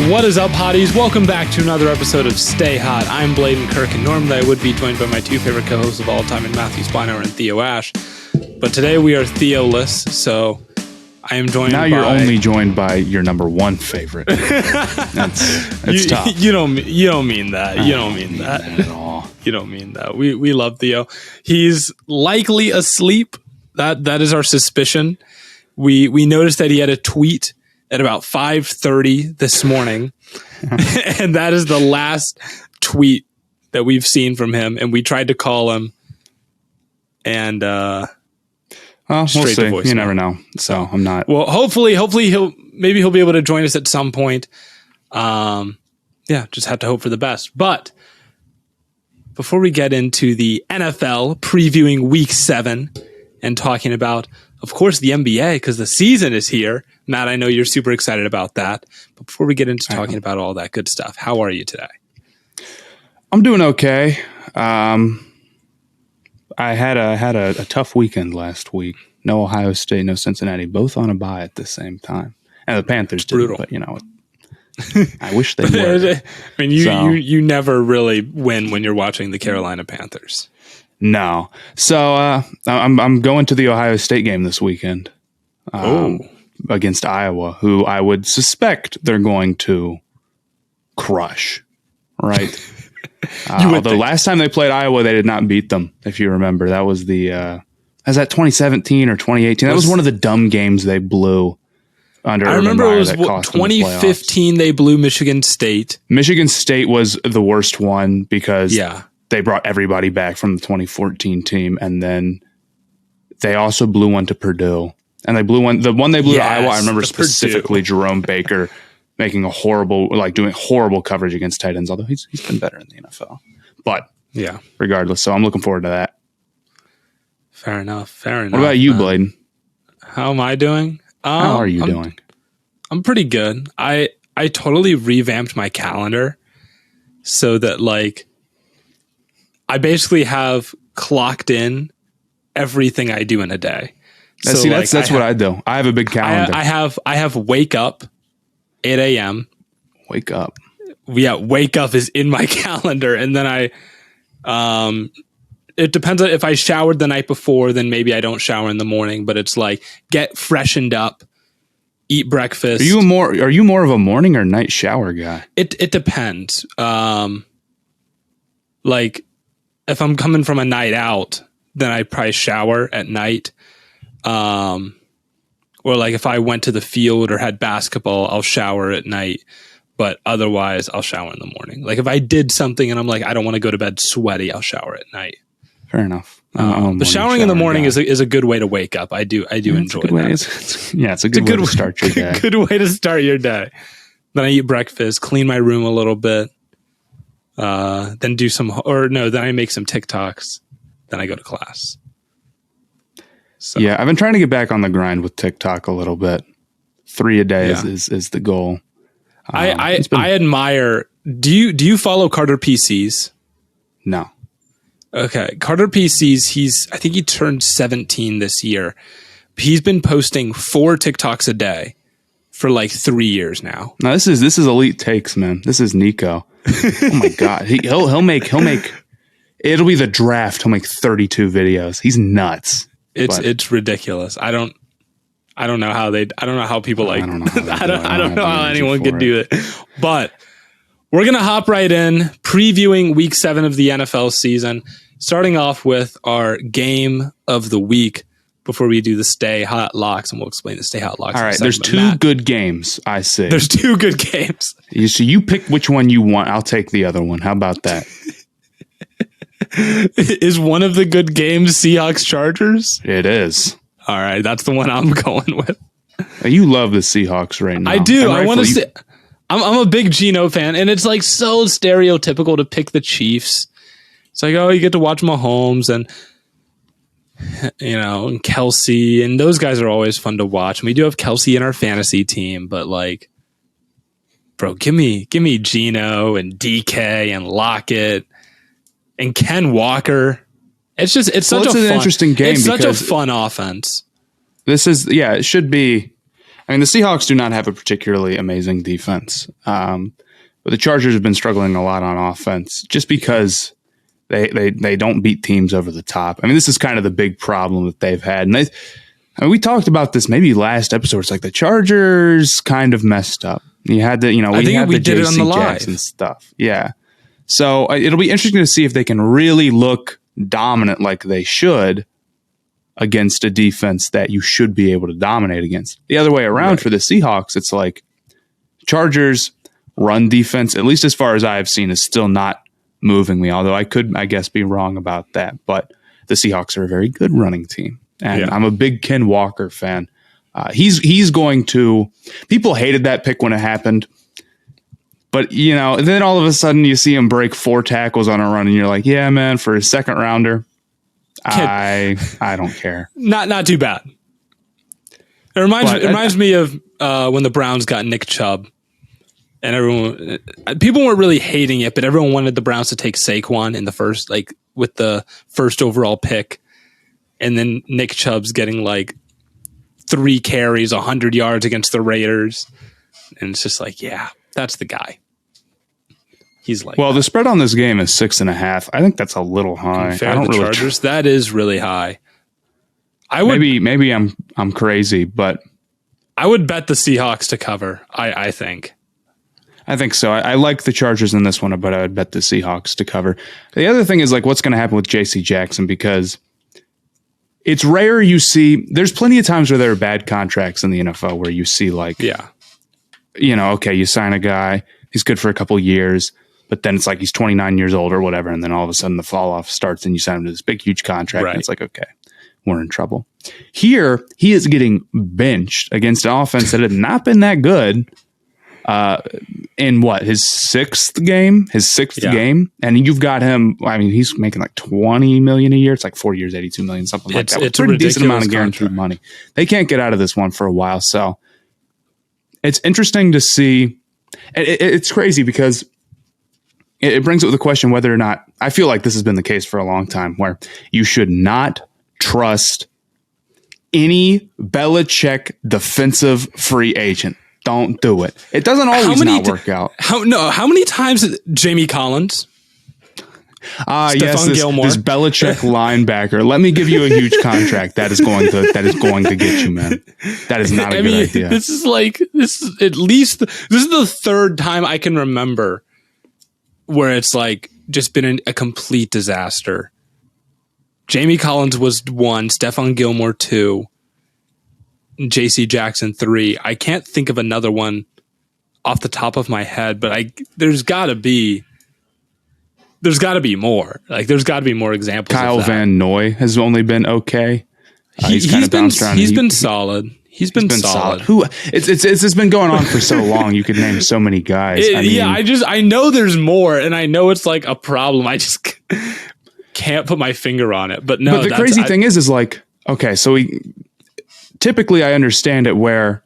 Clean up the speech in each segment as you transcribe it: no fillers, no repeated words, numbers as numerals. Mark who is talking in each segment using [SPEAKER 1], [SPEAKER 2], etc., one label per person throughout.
[SPEAKER 1] What is up, hotties? Welcome back to another episode of Stay Hot. I'm Blaiden Kirk, and normally I would be joined by my two favorite co-hosts of all time in Matthew Sponhour and Theo Ash. But today we are Theo-less, so I am joined
[SPEAKER 2] now
[SPEAKER 1] by...
[SPEAKER 2] you're only joined by your number one favorite. That's tough.
[SPEAKER 1] You don't mean that. You don't mean that
[SPEAKER 2] at all.
[SPEAKER 1] You don't mean that. We love Theo. He's likely asleep. That is our suspicion. We noticed that he had a tweet at about 5:30 this morning, and that is the last tweet that we've seen from him. And we tried to call him, and
[SPEAKER 2] we'll see. You never know. So I'm not.
[SPEAKER 1] Well, hopefully he'll be able to join us at some point. Just have to hope for the best. But before we get into the NFL previewing Week 7 and talking about, of course, the NBA, because the season is here. Matt, I know you're super excited about that. But before we get into talking about all that good stuff, how are you today?
[SPEAKER 2] I'm doing okay. I had a tough weekend last week. No Ohio State, no Cincinnati, both on a bye at the same time. And the Panthers did,
[SPEAKER 1] brutal.
[SPEAKER 2] But I wish they were.
[SPEAKER 1] I mean, you never really win when you're watching the Carolina Panthers.
[SPEAKER 2] No. So I'm going to the Ohio State game this weekend against Iowa, who I would suspect they're going to crush, right? Although last time they played Iowa, they did not beat them, if you remember. That was that 2017 or 2018? That was one of the dumb games they blew under
[SPEAKER 1] I
[SPEAKER 2] Urban
[SPEAKER 1] remember
[SPEAKER 2] Meyer
[SPEAKER 1] it was
[SPEAKER 2] that cost
[SPEAKER 1] 2015 they blew Michigan State.
[SPEAKER 2] Michigan State was the worst one because they brought everybody back from the 2014 team, and then they also blew one to Purdue. And they blew one. The one they blew to Iowa, I remember specifically Purdue. Jerome Baker making doing horrible coverage against tight ends, although he's been better in the NFL. But regardless, so I'm looking forward to that.
[SPEAKER 1] Fair enough. What
[SPEAKER 2] about you, Blaiden?
[SPEAKER 1] How am I doing?
[SPEAKER 2] How are you doing?
[SPEAKER 1] I'm pretty good. I totally revamped my calendar so that I basically have clocked in everything I do in a day.
[SPEAKER 2] So that's what I do. I have a big calendar.
[SPEAKER 1] I have wake up 8 a.m.
[SPEAKER 2] Wake up.
[SPEAKER 1] Yeah, wake up is in my calendar, and then it depends on if I showered the night before, then maybe I don't shower in the morning. But it's get freshened up, eat breakfast.
[SPEAKER 2] Are you more of a morning or night shower guy?
[SPEAKER 1] It depends. If I'm coming from a night out, then I probably shower at night. Or if I went to the field or had basketball, I'll shower at night. But otherwise, I'll shower in the morning. If I did something and I'm I don't want to go to bed sweaty, I'll shower at night.
[SPEAKER 2] Fair enough.
[SPEAKER 1] The showering in the morning is a good way to wake up. I do enjoy that.
[SPEAKER 2] It's a good way to start your day.
[SPEAKER 1] Good way to start your day. Then I eat breakfast, clean my room a little bit. Then I make some TikToks. Then I go to class. So.
[SPEAKER 2] Yeah, I've been trying to get back on the grind with TikTok a little bit. 3 a day is the goal.
[SPEAKER 1] I admire. Do you follow Carter PCs?
[SPEAKER 2] No.
[SPEAKER 1] Okay, Carter PCs. I think he turned 17 this year. He's been posting 4 TikToks a day for 3 years now.
[SPEAKER 2] No, this is elite takes, man. This is Nico. Oh my god, he'll make. It'll be the draft. He'll make 32 videos. He's nuts.
[SPEAKER 1] It's ridiculous. I don't know how people I don't know how anyone could do it. But we're going to hop right in, previewing Week 7 of the NFL season, starting off with our game of the week before we do the Stay Hot Locks, and we'll explain the Stay Hot Locks.
[SPEAKER 2] All right, there's 2 good games, I see.
[SPEAKER 1] There's 2 good games.
[SPEAKER 2] So you pick which one you want. I'll take the other one. How about that?
[SPEAKER 1] Is one of the good games Seahawks Chargers?
[SPEAKER 2] It is.
[SPEAKER 1] All right, that's the one I'm going with.
[SPEAKER 2] You love the Seahawks right now.
[SPEAKER 1] I do. I want to say I'm a big Geno fan, and it's so stereotypical to pick the Chiefs. It's you get to watch Mahomes and and Kelsey, and those guys are always fun to watch. And we do have Kelsey in our fantasy team, but bro, give me Geno and DK and Lockett and Ken Walker. It's such an
[SPEAKER 2] interesting game.
[SPEAKER 1] It's such a fun offense.
[SPEAKER 2] This is, it should be. I mean, the Seahawks do not have a particularly amazing defense, but the Chargers have been struggling a lot on offense just because they don't beat teams over the top. I mean, this is kind of the big problem that they've had. And we talked about this maybe last episode. It's like the Chargers kind of messed up. You had to, we did it on the live and stuff. Yeah. So it'll be interesting to see if they can really look dominant like they should against a defense that you should be able to dominate against. The other way around for the Seahawks, it's like Chargers run defense, at least as far as I have seen, is still not moving me. Although I guess, be wrong about that. But the Seahawks are a very good running team. And I'm a big Ken Walker fan. He's going to, people hated that pick when it happened. But, then all of a sudden you see him break 4 tackles on a run and you're like, yeah, man, for a second rounder, I don't care.
[SPEAKER 1] Not too bad. It reminds me of when the Browns got Nick Chubb, and people weren't really hating it, but everyone wanted the Browns to take Saquon in the first, with the first overall pick, and then Nick Chubb's getting 3 carries, 100 yards against the Raiders, and it's just yeah, that's the guy. He's
[SPEAKER 2] the spread on this game is 6.5. I think that's a little high.
[SPEAKER 1] I don't really Chargers. That is really high. I would
[SPEAKER 2] maybe I'm crazy, but
[SPEAKER 1] I would bet the Seahawks to cover. I think
[SPEAKER 2] so. I like the Chargers in this one, but I would bet the Seahawks to cover. The other thing is what's going to happen with J.C. Jackson, because it's rare you see. There's plenty of times where there are bad contracts in the NFL where you see okay, you sign a guy, he's good for a couple years. But then it's he's 29 years old or whatever, and then all of a sudden the fall off starts and you sign him to this big, huge contract. Right. And it's okay, we're in trouble. Here, he is getting benched against an offense that had not been that good in his sixth game? Game? And you've got him, he's making $20 million a year. It's 4 years, $82 million, something like that. It's a pretty decent amount of guaranteed money. They can't get out of this one for a while. So it's interesting to see. It's crazy because it brings up the question whether or not, I feel like this has been the case for a long time, where you should not trust any Belichick defensive free agent. Don't do it. It doesn't always work out.
[SPEAKER 1] How many times Jamie Collins?
[SPEAKER 2] Yes, this Belichick linebacker. Let me give you a huge contract. That is going to get you, man. That is not a good idea.
[SPEAKER 1] This is the third time I can remember where it's just been a complete disaster. Jamie Collins was 1, Stephon Gilmore 2, J.C. Jackson 3. I can't think of another one off the top of my head, but there's got to be more. There's got to be more examples.
[SPEAKER 2] Kyle Van Noy has only been okay. He's
[SPEAKER 1] been solid. He's been solid.
[SPEAKER 2] It's been going on for so long. You could name so many guys.
[SPEAKER 1] I know there's more, and I know it's a problem. I just can't put my finger on it. But no.
[SPEAKER 2] But the crazy thing is okay. So typically I understand it where,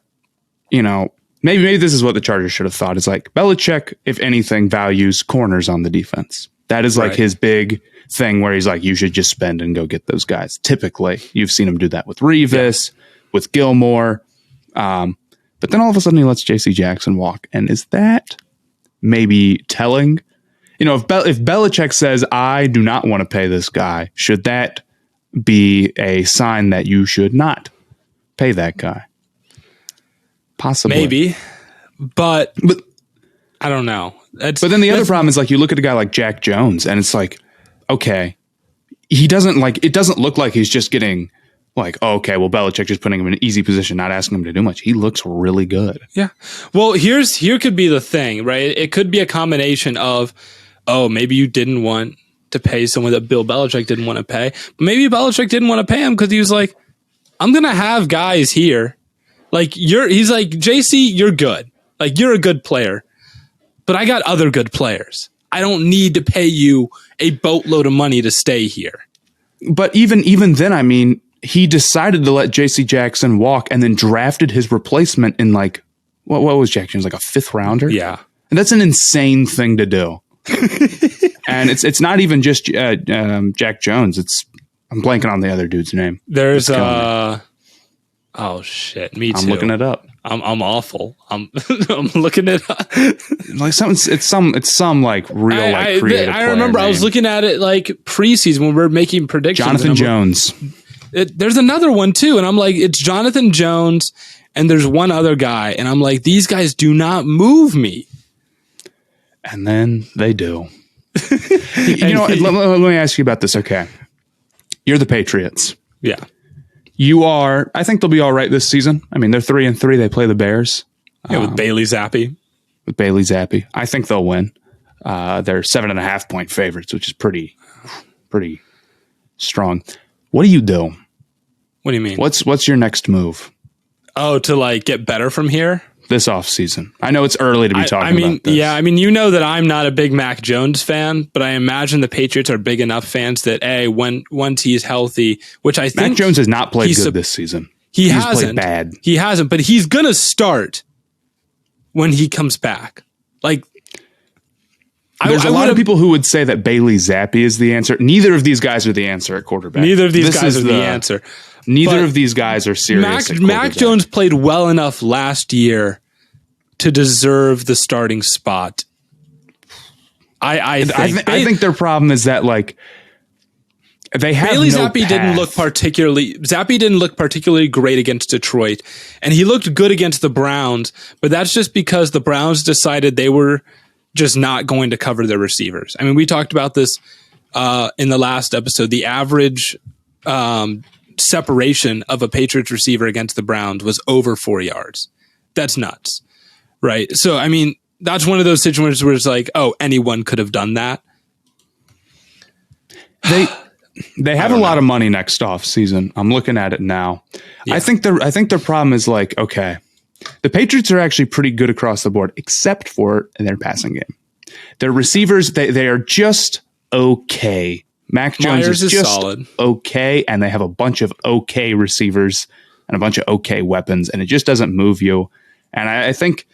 [SPEAKER 2] maybe this is what the Chargers should have thought. It's Belichick, if anything, values corners on the defense. That is his big thing where he's you should just spend and go get those guys. Typically, you've seen him do that with Revis. Yeah. With Gilmore, but then all of a sudden he lets J.C. Jackson walk, and is that maybe telling? If Belichick says, I do not want to pay this guy, should that be a sign that you should not pay that guy? Possibly,
[SPEAKER 1] maybe, but I don't know.
[SPEAKER 2] But then the other problem is you look at a guy like Jack Jones, and it's okay, he doesn't it doesn't look like he's just getting. Okay, well, Belichick just putting him in an easy position, not asking him to do much. He looks really good.
[SPEAKER 1] Yeah. Well, here could be the thing, right? It could be a combination of, maybe you didn't want to pay someone that Bill Belichick didn't want to pay. But maybe Belichick didn't want to pay him because he was I'm going to have guys here. He's JC, you're good. You're a good player. But I got other good players. I don't need to pay you a boatload of money to stay here.
[SPEAKER 2] But even then, he decided to let J.C. Jackson walk and then drafted his replacement in what was Jackson? It was a 5th rounder.
[SPEAKER 1] Yeah.
[SPEAKER 2] And that's an insane thing to do. And it's not even just Jack Jones. I'm blanking on the other dude's name.
[SPEAKER 1] There's Oh shit, me too.
[SPEAKER 2] I'm looking it up.
[SPEAKER 1] I'm awful. I'm looking it up.
[SPEAKER 2] Like it's some like real like creative.
[SPEAKER 1] I remember I was looking at it like preseason when we were making predictions.
[SPEAKER 2] Jonathan Jones.
[SPEAKER 1] There's another one too, and I'm like, it's Jonathan Jones, and there's one other guy, and I'm like, these guys do not move me.
[SPEAKER 2] And then they do. You know, let me ask you about this. Okay, you're the Patriots.
[SPEAKER 1] Yeah.
[SPEAKER 2] You are. I think they'll be all right this season. I mean, they're 3-3. They play the Bears.
[SPEAKER 1] Yeah, with Bailey Zappi.
[SPEAKER 2] I think they'll win. They're 7.5 point favorites, which is pretty strong. What do you do?
[SPEAKER 1] What do you mean?
[SPEAKER 2] What's your next move?
[SPEAKER 1] Oh, to like get better from here?
[SPEAKER 2] This offseason. I know it's early to be talking about this.
[SPEAKER 1] Yeah, I mean, you know that I'm not a big Mac Jones fan, but I imagine the Patriots are big enough fans that once he's healthy, which I think
[SPEAKER 2] Mac Jones has not played good this season.
[SPEAKER 1] He's
[SPEAKER 2] played bad.
[SPEAKER 1] He hasn't, but he's gonna start when he comes back. Like,
[SPEAKER 2] there's a lot of people who would say that Bailey Zappi is the answer. Neither of these guys are the answer at quarterback.
[SPEAKER 1] Neither of these guys are the answer.
[SPEAKER 2] Neither of these guys are serious.
[SPEAKER 1] Mac Jones played well enough last year to deserve the starting spot. I
[SPEAKER 2] think their problem is that like they have
[SPEAKER 1] Bailey
[SPEAKER 2] no
[SPEAKER 1] Zappi
[SPEAKER 2] path.
[SPEAKER 1] didn't look particularly great against Detroit, and he looked good against the Browns, but that's just because the Browns decided they were just not going to cover their receivers. I mean, we talked about this in the last episode. The average separation of a Patriots receiver against the Browns was over 4 yards. That's nuts, right? So, I mean, that's one of those situations where it's like, oh, anyone could have done that.
[SPEAKER 2] They have a lot of money next off season. I'm looking at it now. Yeah. I think their problem is like, okay, the Patriots are actually pretty good across the board, except for their passing game. Their receivers, they are just okay. Mac Jones
[SPEAKER 1] Myers is
[SPEAKER 2] just
[SPEAKER 1] solid.
[SPEAKER 2] Okay, and they have a bunch of okay receivers and a bunch of okay weapons, and it just doesn't move you. And I think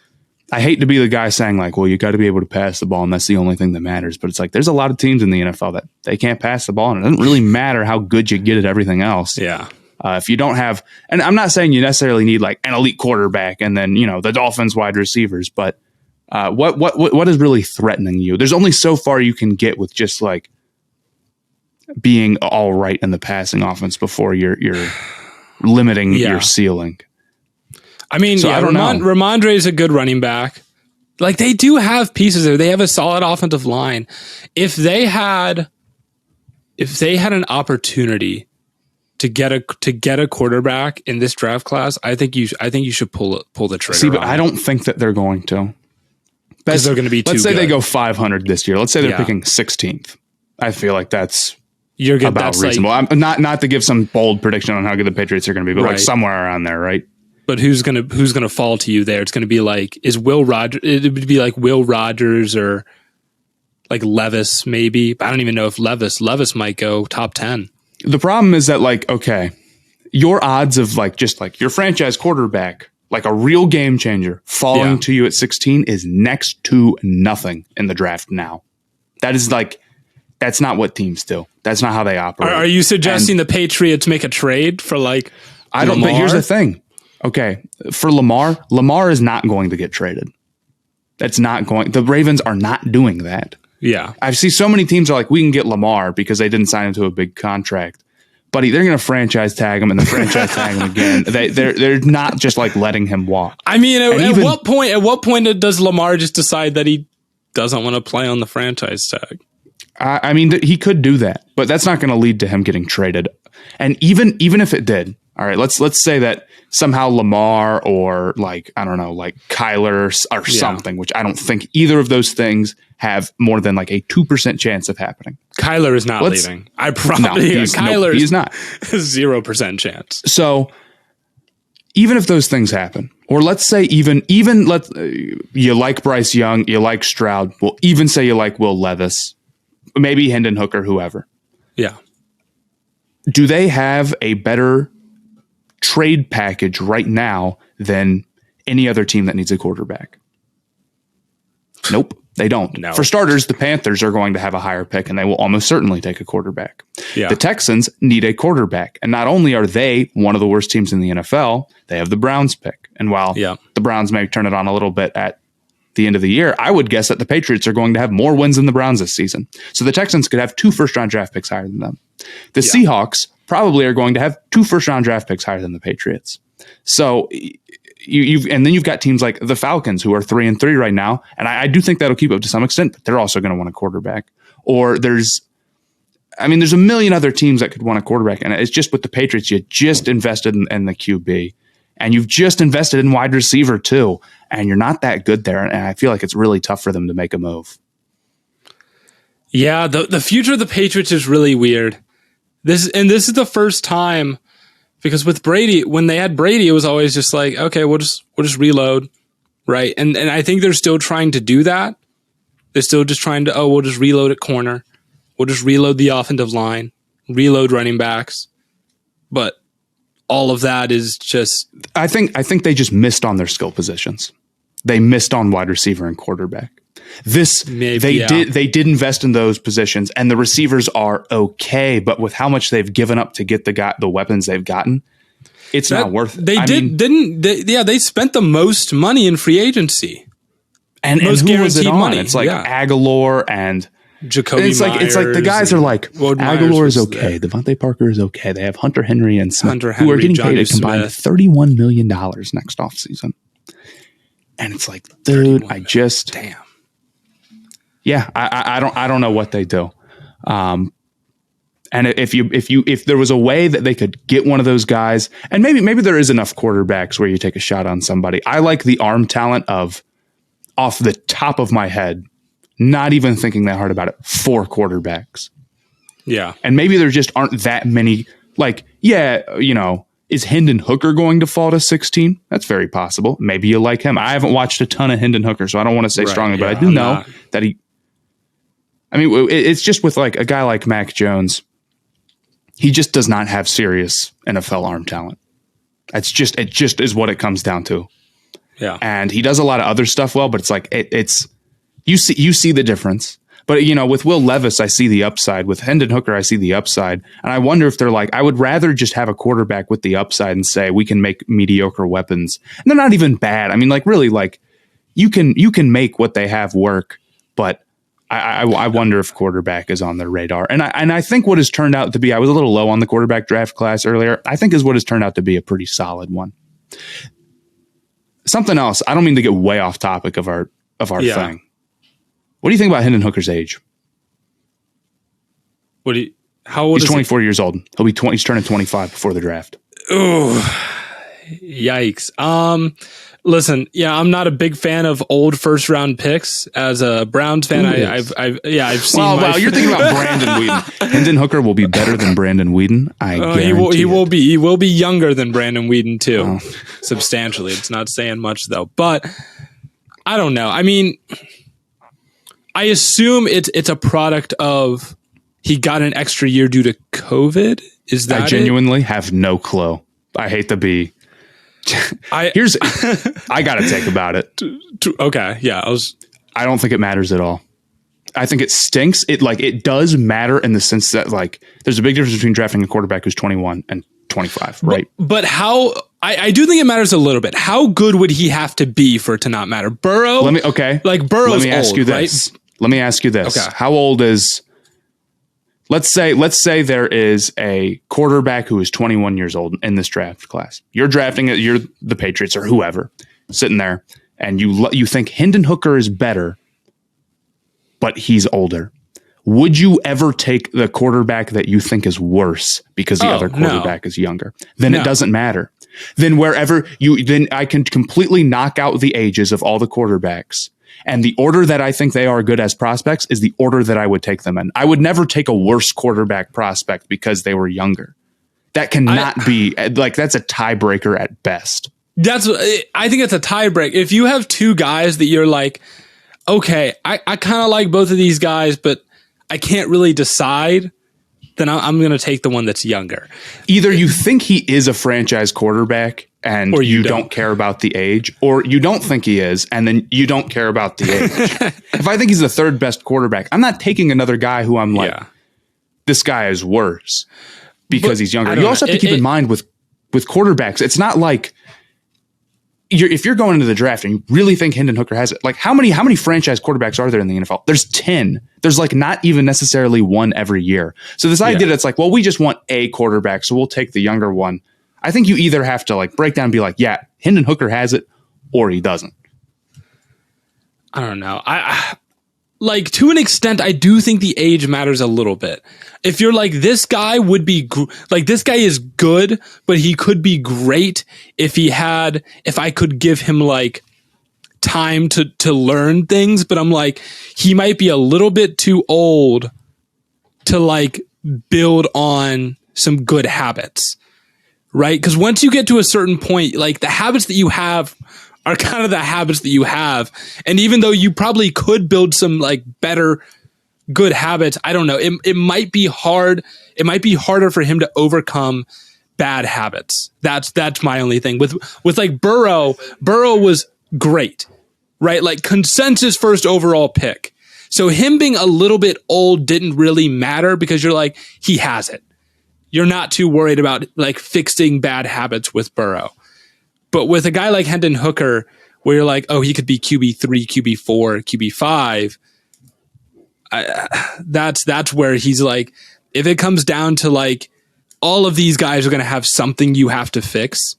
[SPEAKER 2] I hate to be the guy saying like, well, you got to be able to pass the ball, and that's the only thing that matters. But it's like there's a lot of teams in the NFL that they can't pass the ball, and it doesn't really matter how good you get at everything else.
[SPEAKER 1] Yeah.
[SPEAKER 2] If you don't have, and I'm not saying you necessarily need like an elite quarterback and then, you know, the Dolphins wide receivers, but what is really threatening you? There's only so far you can get with just like being all right in the passing offense before you're limiting your ceiling.
[SPEAKER 1] I mean, so I don't know. Ramondre is a good running back. Like they do have pieces there. They have a solid offensive line. If they had an opportunity to get a quarterback in this draft class, I think you should pull the trigger.
[SPEAKER 2] See, but I don't think that they're going to.
[SPEAKER 1] Because they're going to be too good.
[SPEAKER 2] Let's say they go 500 this year. Let's say they're picking 16th. I feel like that's about reasonable. Like, I'm not to give some bold prediction on how good the Patriots are going to be, but like somewhere around there, right?
[SPEAKER 1] But who's gonna fall to you there? It's going to be like it would be like Will Rogers or like Levis maybe. I don't even know if Levis might go top 10.
[SPEAKER 2] The problem is that like, okay, your odds of like just like your franchise quarterback, like a real game changer falling to you at 16 is next to nothing in the draft now. That is like, that's not what teams do. That's not how they operate.
[SPEAKER 1] Are you suggesting the Patriots make a trade for like
[SPEAKER 2] I don't, but here's the thing. Okay, for Lamar is not going to get traded. The Ravens are not doing that.
[SPEAKER 1] Yeah.
[SPEAKER 2] I see so many teams are like, we can get Lamar because they didn't sign him to a big contract. Buddy, they're going to franchise tag him and then franchise tag him again. They're not just like letting him walk.
[SPEAKER 1] I mean, at what point does Lamar just decide that he doesn't want to play on the franchise tag?
[SPEAKER 2] I mean, he could do that, but that's not going to lead to him getting traded. And even if it did, all right, let's say that somehow Lamar or like, I don't know, like Kyler or something, which I don't think either of those things have more than like a 2% chance of happening.
[SPEAKER 1] Kyler is not leaving. I probably
[SPEAKER 2] he's not
[SPEAKER 1] 0% chance.
[SPEAKER 2] So even if those things happen, or let's say even you like Bryce Young, you like Stroud, we'll even say you like Will Levis, maybe Hendon Hooker, whoever.
[SPEAKER 1] Yeah.
[SPEAKER 2] Do they have a better trade package right now than any other team that needs a quarterback? Nope. They don't.
[SPEAKER 1] No.
[SPEAKER 2] For starters, the Panthers are going to have a higher pick, and they will almost certainly take a quarterback.
[SPEAKER 1] Yeah.
[SPEAKER 2] The Texans need a quarterback. And not only are they one of the worst teams in the NFL, they have the Browns pick. And while the Browns may turn it on a little bit at the end of the year, I would guess that the Patriots are going to have more wins than the Browns this season. So the Texans could have 2 first-round draft picks higher than them. The Seahawks probably are going to have 2 first-round draft picks higher than the Patriots. So and then you've got teams like the Falcons who are 3-3 right now, and I do think that'll keep up to some extent, but they're also going to want a quarterback. Or there's a million other teams that could want a quarterback, and it's just with the Patriots, you just invested in the QB, and you've just invested in wide receiver too, and you're not that good there, and I feel like it's really tough for them to make a move.
[SPEAKER 1] Yeah, the future of the Patriots is really weird. This is the first time. Because with Brady, when they had Brady, it was always just like, okay, we'll just reload, right? And I think they're still trying to do that. They're still just trying to, we'll just reload at corner. We'll just reload the offensive line, reload running backs. But all of that is just...
[SPEAKER 2] I think they just missed on their skill positions. They missed on wide receiver and quarterback. They did invest in those positions, and the receivers are okay, but with how much they've given up to get the weapons they've gotten, it's not worth it.
[SPEAKER 1] They spent the most money in free agency.
[SPEAKER 2] And who was it on? Money. It's like Aguilar and
[SPEAKER 1] Jacoby
[SPEAKER 2] Myers. It's like the guys are like, Aguilar is okay. Devontae Parker is okay. They have Hunter Henry and Smith, who are getting paid a combined $31 million next offseason. And it's like, dude, damn. Yeah, I don't know what they do. And if there was a way that they could get one of those guys, and maybe there is enough quarterbacks where you take a shot on somebody. I like the arm talent of, off the top of my head, not even thinking that hard about it, 4 quarterbacks.
[SPEAKER 1] Yeah.
[SPEAKER 2] And maybe there just aren't that many, is Hendon Hooker going to fall to 16? That's very possible. Maybe you like him. I haven't watched a ton of Hendon Hooker, so I don't want to say strongly, but I do know that it's just with like a guy like Mac Jones, he just does not have serious NFL arm talent. It just is what it comes down to.
[SPEAKER 1] Yeah.
[SPEAKER 2] And he does a lot of other stuff well, but it's like, you see the difference. But, with Will Levis, I see the upside. With Hendon Hooker, I see the upside. And I wonder if they're like, I would rather just have a quarterback with the upside and say, we can make mediocre weapons. And they're not even bad. I mean, you can make what they have work, but I wonder if quarterback is on their radar. And I think what has turned out to be, I was a little low on the quarterback draft class earlier, I think is what has turned out to be a pretty solid one. Something else, I don't mean to get way off topic of our thing. What do you think about Hendon Hooker's age?
[SPEAKER 1] How old is he?
[SPEAKER 2] He's 24 years old. He's turning 25 before the draft.
[SPEAKER 1] Oh, yikes. Listen, I'm not a big fan of old first round picks. As a Browns fan, I've seen.
[SPEAKER 2] Well, you're thinking about Brandon Weeden. Hendon Hooker will be better than Brandon Weeden. I guarantee
[SPEAKER 1] he will be younger than Brandon Weeden too, substantially. It's not saying much though, but I don't know. I mean, I assume it's a product of he got an extra year due to COVID. Is that?
[SPEAKER 2] I genuinely have no clue. I hate to be. I got to think about it.
[SPEAKER 1] Okay, yeah,
[SPEAKER 2] I don't think it matters at all. I think it stinks. It does matter in the sense that there's a big difference between drafting a quarterback who's 21 and 25, right?
[SPEAKER 1] But how? I do think it matters a little bit. How good would he have to be for it to not matter? Burrow.
[SPEAKER 2] Burrow's
[SPEAKER 1] Let me ask you this.
[SPEAKER 2] Right? Let me ask you this. Okay. How old is? Let's say there is a quarterback who is 21 years old in this draft class. You're drafting it. You're the Patriots or whoever sitting there, and you think Hendon Hooker is better, but he's older. Would you ever take the quarterback that you think is worse because the other quarterback is younger? Then it doesn't matter. Then then I can completely knock out the ages of all the quarterbacks. And the order that I think they are good as prospects is the order that I would take them in. I would never take a worse quarterback prospect because they were younger. That cannot be that's a tiebreaker at best.
[SPEAKER 1] I think it's a tiebreak. If you have 2 guys that you're like, okay, I kind of like both of these guys, but I can't really decide, then I'm going to take the one that's younger.
[SPEAKER 2] Either you think he is a franchise quarterback and
[SPEAKER 1] or you
[SPEAKER 2] don't care about the age, or you don't think he is, and then you don't care about the age. If I think he's the third best quarterback, I'm not taking another guy who I'm like, this guy is worse because he's younger. You also have to keep in mind with quarterbacks, it's not like if you're going into the draft and you really think Hendon Hooker has it, like how many franchise quarterbacks are there in the NFL? There's 10. There's like not even necessarily one every year. So this idea that's like, well, we just want a quarterback, so we'll take the younger one. I think you either have to like break down and be like, yeah, Hendon Hooker has it, or he doesn't.
[SPEAKER 1] I don't know. I like, to an extent, I do think the age matters a little bit. If you're like, this guy would be like, this guy is good, but he could be great if I could give him like time to learn things. But I'm like, he might be a little bit too old to like build on some good habits, right? Because once you get to a certain point, like the habits that you have are kind of the habits that you have. And even though you probably could build some like better, good habits, I don't know. It might be hard. It might be harder for him to overcome bad habits. That's my only thing with like Burrow. Burrow was great, right? Like consensus first overall pick. So him being a little bit old didn't really matter because you're like, he has it. You're not too worried about like fixing bad habits with Burrow. But with a guy like Hendon Hooker, where you're like, oh, he could be QB3, QB4, QB5, that's where he's like, if it comes down to like, all of these guys are going to have something you have to fix,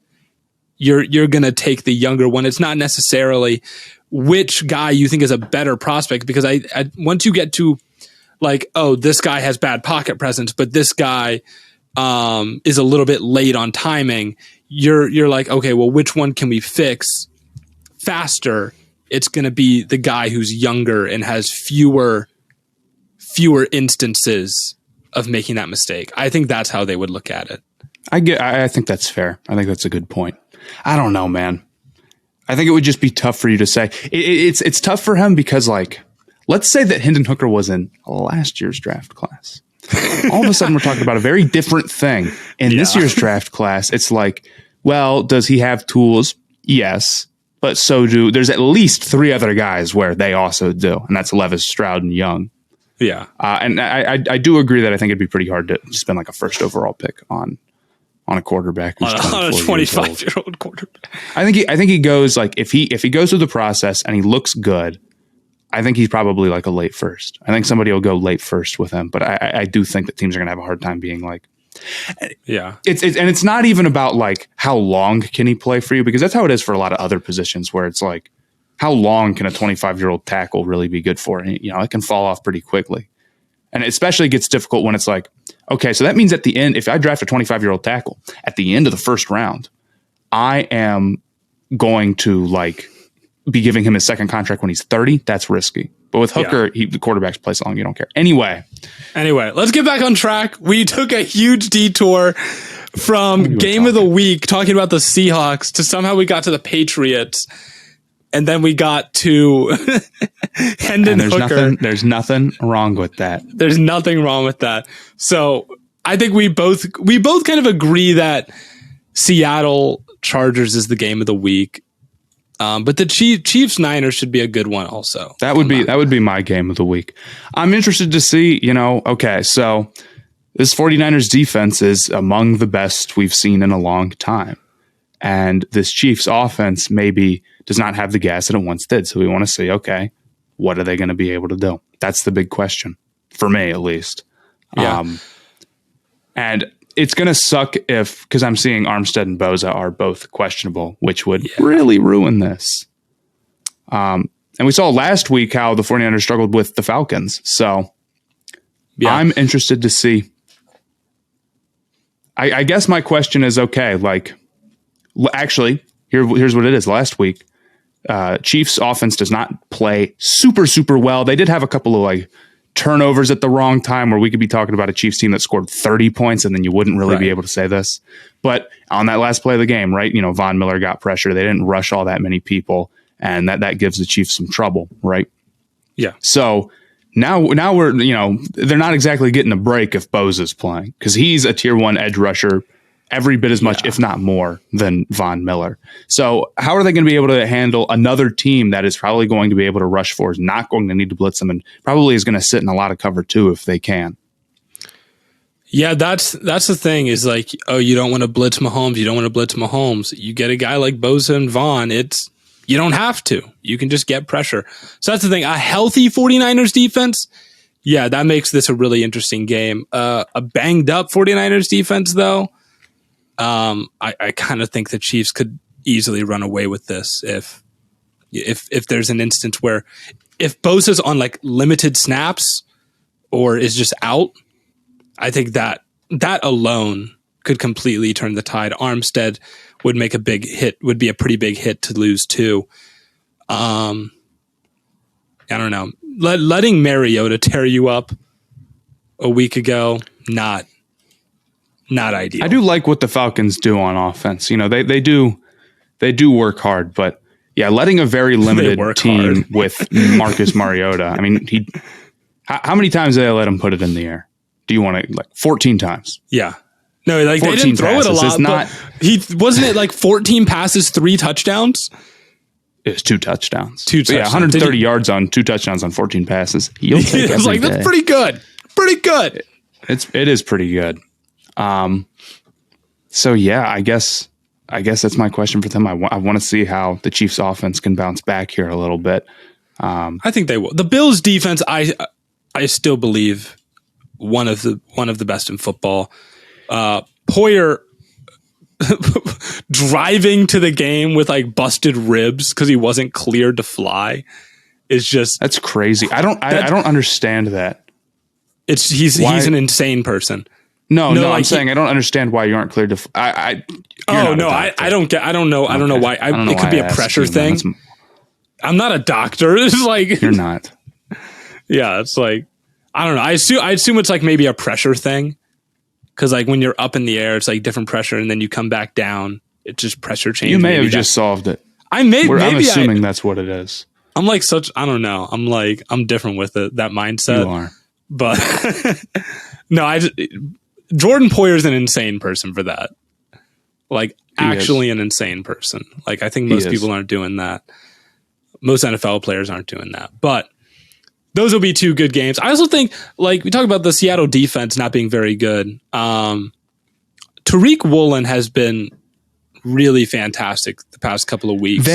[SPEAKER 1] you're going to take the younger one. It's not necessarily which guy you think is a better prospect, because I once you get to like, oh, this guy has bad pocket presence, but this guy is a little bit late on timing, you're like, okay, well, which one can we fix faster? It's going to be the guy who's younger and has fewer instances of making that mistake. I think that's how they would look at it.
[SPEAKER 2] I think that's fair. I think that's a good point. I don't know, man. I think it would just be tough for you to say. It's tough for him because, like, let's say that Hendon Hooker was in last year's draft class. All of a sudden, we're talking about a very different thing. In this year's draft class, it's like, well, does he have tools? Yes. But there's at least 3 other guys where they also do. And that's Levis, Stroud, and Young.
[SPEAKER 1] Yeah.
[SPEAKER 2] And I do agree that I think it'd be pretty hard to spend like a first overall pick on a quarterback who's
[SPEAKER 1] on a 25-year-old quarterback.
[SPEAKER 2] I think he goes like, if he goes through the process and he looks good, I think he's probably like a late first. I think somebody will go late first with him, but I do think that teams are going to have a hard time being like,
[SPEAKER 1] yeah.
[SPEAKER 2] It's not even about like how long can he play for you, because that's how it is for a lot of other positions where it's like, how long can a 25-year-old tackle really be good for? And, it can fall off pretty quickly. And it especially gets difficult when it's like, okay, so that means at the end, if I draft a 25-year-old tackle at the end of the first round, I am going to like be giving him his second contract when he's 30. That's risky. But with Hooker, the quarterbacks play so long, you don't care. Anyway, let's get back on track. We took a huge detour from game of the week talking about the Seahawks to somehow we got to the Patriots. And then we got to Hendon Hooker. There's nothing wrong with that.
[SPEAKER 1] There's nothing wrong with that. So I think we both kind of agree that Seattle Chargers is the game of the week. But the Chiefs Niners should be a good one also.
[SPEAKER 2] That would be my game of the week. I'm interested to see, okay, so this 49ers defense is among the best we've seen in a long time. And this Chiefs offense maybe does not have the gas that it once did. So we want to see, okay, what are they going to be able to do? That's the big question, for me at least.
[SPEAKER 1] Yeah.
[SPEAKER 2] And it's going to suck because I'm seeing Armstead and Boza are both questionable, which would really ruin this. And we saw last week how the 49ers struggled with the Falcons. So I'm interested to see. I guess my question is, okay, like, actually, here's what it is. Last week, Chiefs offense does not play super, super well. They did have a couple of like turnovers at the wrong time where we could be talking about a Chiefs team that scored 30 points and then you wouldn't really be able to say this. But on that last play of the game, right, Von Miller got pressure. They didn't rush all that many people, and that gives the Chiefs some trouble, right? Yeah. So now we're, they're not exactly getting a break if Boza's playing because he's a tier 1 edge rusher every bit as much, if not more, than Von Miller. So how are they going to be able to handle another team that is probably going to be able to rush for, is not going to need to blitz them, and probably is going to sit in a lot of cover too if they can?
[SPEAKER 1] Yeah, that's the thing is like, oh, you don't want to blitz Mahomes. You don't want to blitz Mahomes. You get a guy like Bosa and Vaughn. You don't have to. You can just get pressure. So that's the thing. A healthy 49ers defense, yeah, that makes this a really interesting game. A banged up 49ers defense, though, I kind of think the Chiefs could easily run away with this if there's an instance where if Bosa's on like limited snaps or is just out, I think that alone could completely turn the tide. Armstead would make a big hit, would be a pretty big hit to lose too. I don't know. Letting Mariota tear you up a week ago, not ideal.
[SPEAKER 2] I do like what the Falcons do on offense. You know, they do work hard, but yeah, letting a very limited team hard. With Marcus Mariota. I mean, how many times did they let him put it in the air? Do you want to, like, 14 times?
[SPEAKER 1] Yeah. No, like they didn't throw it a lot. It's not, wasn't it like 14 passes, 3 touchdowns?
[SPEAKER 2] It was 2 touchdowns.
[SPEAKER 1] 2 touchdowns.
[SPEAKER 2] Yeah, 130 yards on 2 touchdowns on 14 passes. You'll take it. Like,
[SPEAKER 1] that's pretty good. Pretty good.
[SPEAKER 2] It is pretty good. So yeah, I guess that's my question for them. I want to see how the Chiefs offense can bounce back here a little bit.
[SPEAKER 1] I think they will. The Bills defense, I still believe one of the best in football. Poyer driving to the game with like busted ribs because he wasn't cleared to fly is just,
[SPEAKER 2] that's crazy. I don't understand that.
[SPEAKER 1] He's an insane person.
[SPEAKER 2] No, like I'm saying I don't understand why you aren't cleared to. I don't know. I don't know why. It could be a pressure thing. I'm not a doctor. It's like you're not.
[SPEAKER 1] Yeah, it's like I don't know. I assume it's like maybe a pressure thing, because like when you're up in the air, it's like different pressure, and then you come back down. It's just pressure change.
[SPEAKER 2] You may have just solved it.
[SPEAKER 1] I'm
[SPEAKER 2] assuming that's what it is.
[SPEAKER 1] I'm like I don't know. I'm different with it. That mindset.
[SPEAKER 2] You are,
[SPEAKER 1] but no, Jordan Poyer's an insane person for that. Like, actually an insane person. Like, I think most people aren't doing that. Most NFL players aren't doing that. But those will be 2 good games. I also think, like, we talk about the Seattle defense not being very good. Tariq Woolen has been really fantastic the past couple of weeks.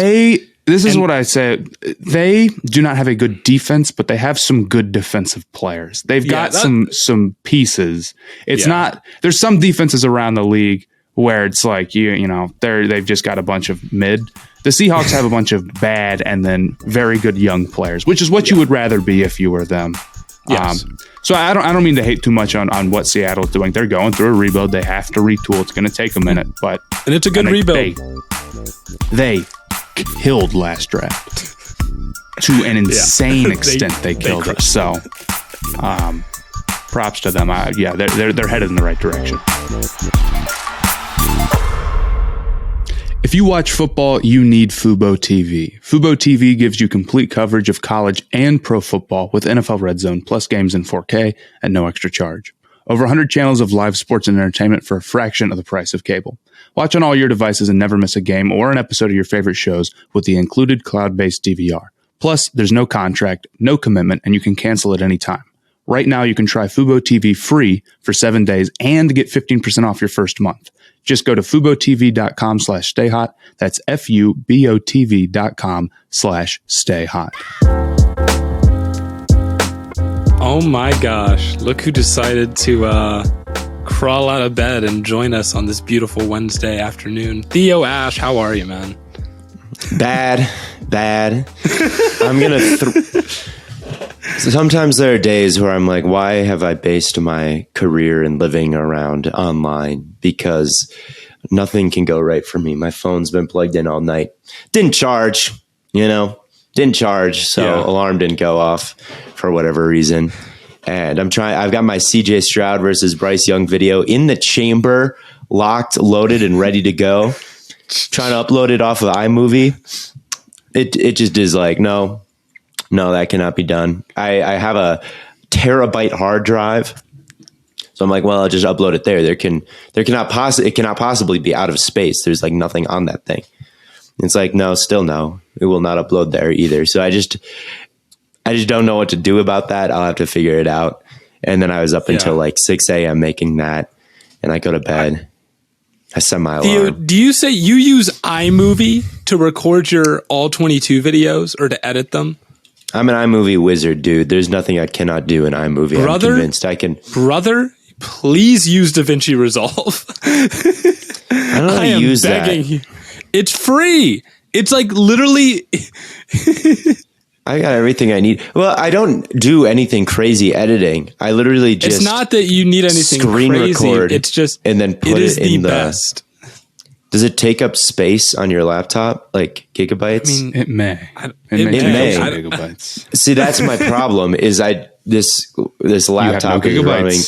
[SPEAKER 2] This is what I said. They do not have a good defense, but they have some good defensive players. They've got some pieces. It's not. There's some defenses around the league where it's like they've just got a bunch of mid. The Seahawks have a bunch of bad and then very good young players, which is what you would rather be if you were them.
[SPEAKER 1] Yes.
[SPEAKER 2] So I don't mean to hate too much on what Seattle's doing. They're going through a rebuild. They have to retool. It's going to take a minute, and
[SPEAKER 1] it's a good rebuild.
[SPEAKER 2] They killed last draft to an insane extent. They killed it. So, props to them. They're headed in the right direction. If you watch football, you need Fubo TV. Fubo TV gives you complete coverage of college and pro football with NFL Red Zone plus games in 4K at no extra charge. Over 100 channels of live sports and entertainment for a fraction of the price of cable. Watch on all your devices and never miss a game or an episode of your favorite shows with the included cloud-based DVR. Plus, there's no contract, no commitment, and you can cancel at any time. Right now, you can try Fubo TV free for 7 days and get 15% off your first month. Just go to FuboTV.com/stayhot. That's FuboTV.com/stayhot.
[SPEAKER 1] Oh my gosh. Look who decided to crawl out of bed and join us on this beautiful Wednesday afternoon. Theo Ash, how are you, man?
[SPEAKER 3] Bad. I'm going to... Sometimes there are days where I'm like, why have I based my career and living around online? Because nothing can go right for me. My phone's been plugged in all night. Didn't charge, so alarm didn't go off for whatever reason. And I've got my CJ Stroud versus Bryce Young video in the chamber, locked, loaded, and ready to go. Trying to upload it off of iMovie. It just is like, no, that cannot be done. I have a terabyte hard drive. So I'm like, well, I'll just upload it there. It cannot possibly be out of space. There's like nothing on that thing. It's like, no, still no. It will not upload there either. So I just don't know what to do about that. I'll have to figure it out. And then I was up until like 6 a.m. making that, and I go to bed. I set my alarm.
[SPEAKER 1] Theo, do you say you use iMovie to record your all 22 videos or to edit them?
[SPEAKER 3] I'm an iMovie wizard, dude. There's nothing I cannot do in iMovie. I'm convinced I can.
[SPEAKER 1] Brother, please use DaVinci Resolve.
[SPEAKER 3] I don't know how to use that.
[SPEAKER 1] You. It's free. It's like literally.
[SPEAKER 3] I got everything I need. Well, I don't do anything crazy editing. I literally just.
[SPEAKER 1] It's not that you need anything
[SPEAKER 3] screen
[SPEAKER 1] crazy.
[SPEAKER 3] Record
[SPEAKER 1] it's just.
[SPEAKER 3] And then put it in the
[SPEAKER 1] best.
[SPEAKER 3] Does it take up space on your laptop, like gigabytes?
[SPEAKER 2] I mean, it may.
[SPEAKER 3] It may.
[SPEAKER 2] Gigabytes.
[SPEAKER 3] See, that's my problem. Is this laptop is running.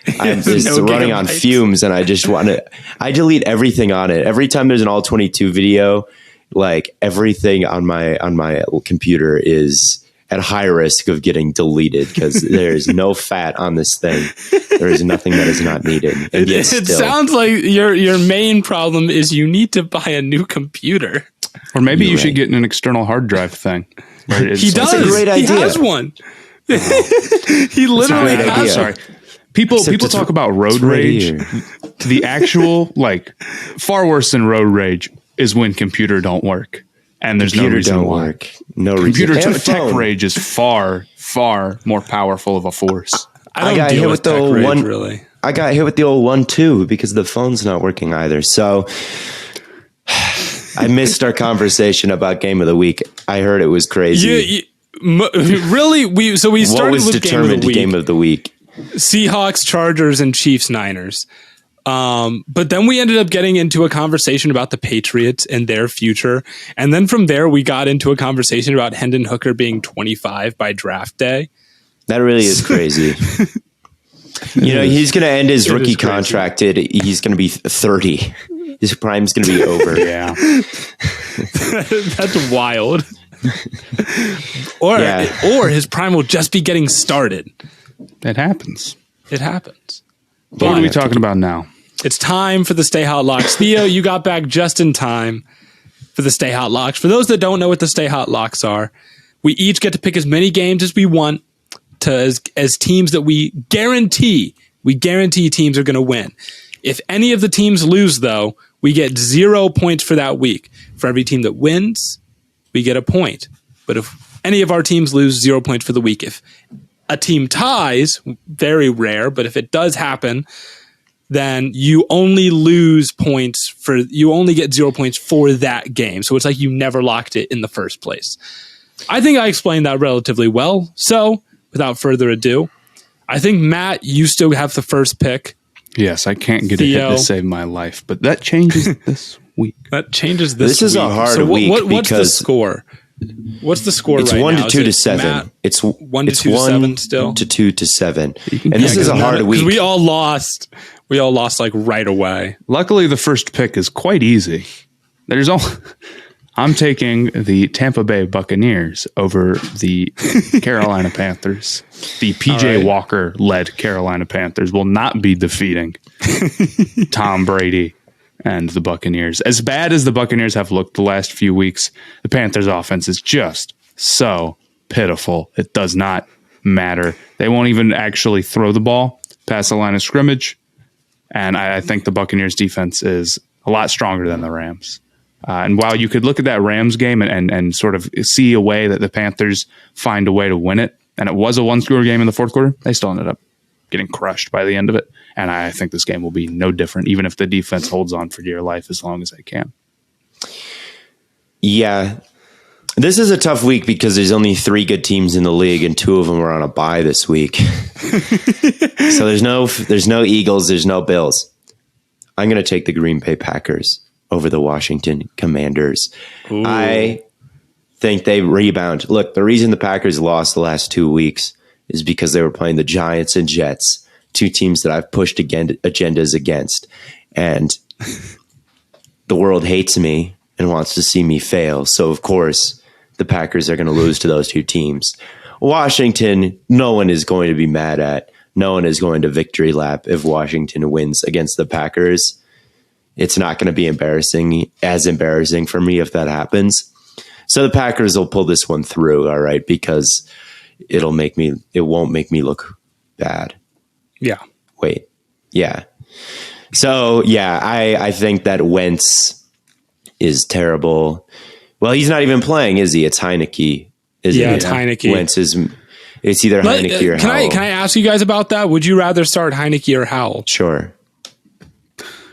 [SPEAKER 3] It's running on fumes, and I just want to. I delete everything on it. Every time there's an all 22 video, like everything on my computer is at high risk of getting deleted because there's no fat on this thing. There is nothing that is not needed. And
[SPEAKER 1] it sounds like your main problem is you need to buy a new computer.
[SPEAKER 2] Or maybe you should get an external hard drive thing.
[SPEAKER 1] He does.
[SPEAKER 3] That's a great idea.
[SPEAKER 1] He has one. He literally has.
[SPEAKER 2] Sorry. People talk about road rage. The actual, like, far worse than road rage is when computer don't work. And there's no reason why.
[SPEAKER 3] No
[SPEAKER 2] computer
[SPEAKER 3] reason.
[SPEAKER 2] Tech rage is far, far more powerful of a force.
[SPEAKER 1] I got hit with the old one. Really,
[SPEAKER 3] I got hit with the old one too because the phone's not working either. So I missed our conversation about game of the week. I heard it was crazy.
[SPEAKER 1] Really? We started
[SPEAKER 3] what was
[SPEAKER 1] with
[SPEAKER 3] determined game of the week?
[SPEAKER 1] Seahawks, Chargers, and Chiefs, Niners. But then we ended up getting into a conversation about the Patriots and their future. And then from there, we got into a conversation about Hendon Hooker being 25 by draft day.
[SPEAKER 3] That really is crazy. He's going to end his rookie contract. He's going to be 30. His prime's going to be over.
[SPEAKER 2] Yeah.
[SPEAKER 1] That's wild. Or his prime will just be getting started.
[SPEAKER 2] It happens.
[SPEAKER 1] It happens.
[SPEAKER 2] What are we talking about now?
[SPEAKER 1] It's time for the Stay Hot Locks. Theo, you got back just in time for the Stay Hot Locks. For those that don't know what the Stay Hot Locks are, we each get to pick as many games as we want as teams that we guarantee teams are going to win. If any of the teams lose, though, we get 0 points for that week. For every team that wins, we get a point. But if any of our teams lose, 0 points for the week. If a team ties, very rare, but if it does happen, then you only you only get 0 points for that game. So it's like you never locked it in the first place. I think I explained that relatively well. So without further ado, I think Matt, you still have the first pick.
[SPEAKER 2] Yes, I can't get
[SPEAKER 1] Theo,
[SPEAKER 2] a hit to save my life, but that changes this week.
[SPEAKER 1] That changes this week.
[SPEAKER 3] This is a hard week.
[SPEAKER 1] What's the score? What's the score right now?
[SPEAKER 3] It's 1 to 2 to 7. It's
[SPEAKER 1] 1 to 2 to 7 still?
[SPEAKER 3] to 2 to 7. And this is a hard week.
[SPEAKER 1] We all lost. We all lost like right away.
[SPEAKER 2] Luckily, the first pick is quite easy. I'm taking the Tampa Bay Buccaneers over the Carolina Panthers. The PJ Walker-led Carolina Panthers will not be defeating Tom Brady and the Buccaneers. As bad as the Buccaneers have looked the last few weeks, the Panthers' offense is just so pitiful. It does not matter. They won't even actually throw the ball past the line of scrimmage. And I think the Buccaneers' defense is a lot stronger than the Rams. And while you could look at that Rams game and sort of see a way that the Panthers find a way to win it, and it was a one-score game in the fourth quarter, they still ended up getting crushed by the end of it. And I think this game will be no different, even if the defense holds on for dear life as long as they can.
[SPEAKER 3] Yeah. This is a tough week because there's only 3 good teams in the league, and 2 of them are on a bye this week. So there's no Eagles, there's no Bills. I'm going to take the Green Bay Packers over the Washington Commanders. Ooh. I think they rebound. Look, the reason the Packers lost the last 2 weeks is because they were playing the Giants and Jets, 2 teams that I've pushed agendas against. And the world hates me and wants to see me fail. So, of course, the Packers are going to lose to those 2 teams. Washington, no one is going to be mad at. no one is going to victory lap if Washington wins against the Packers. It's not going to be embarrassing for me if that happens. So the Packers will pull this one through, all right, because it won't make me look bad.
[SPEAKER 1] Yeah.
[SPEAKER 3] Wait. Yeah. So, yeah, I think that Wentz is terrible. Well, he's not even playing, is he? It's Heineke.
[SPEAKER 1] It's Heineke.
[SPEAKER 3] Wentz is... It's either Heineke or Howell.
[SPEAKER 1] Can I ask you guys about that? Would you rather start Heineke or Howell?
[SPEAKER 3] Sure.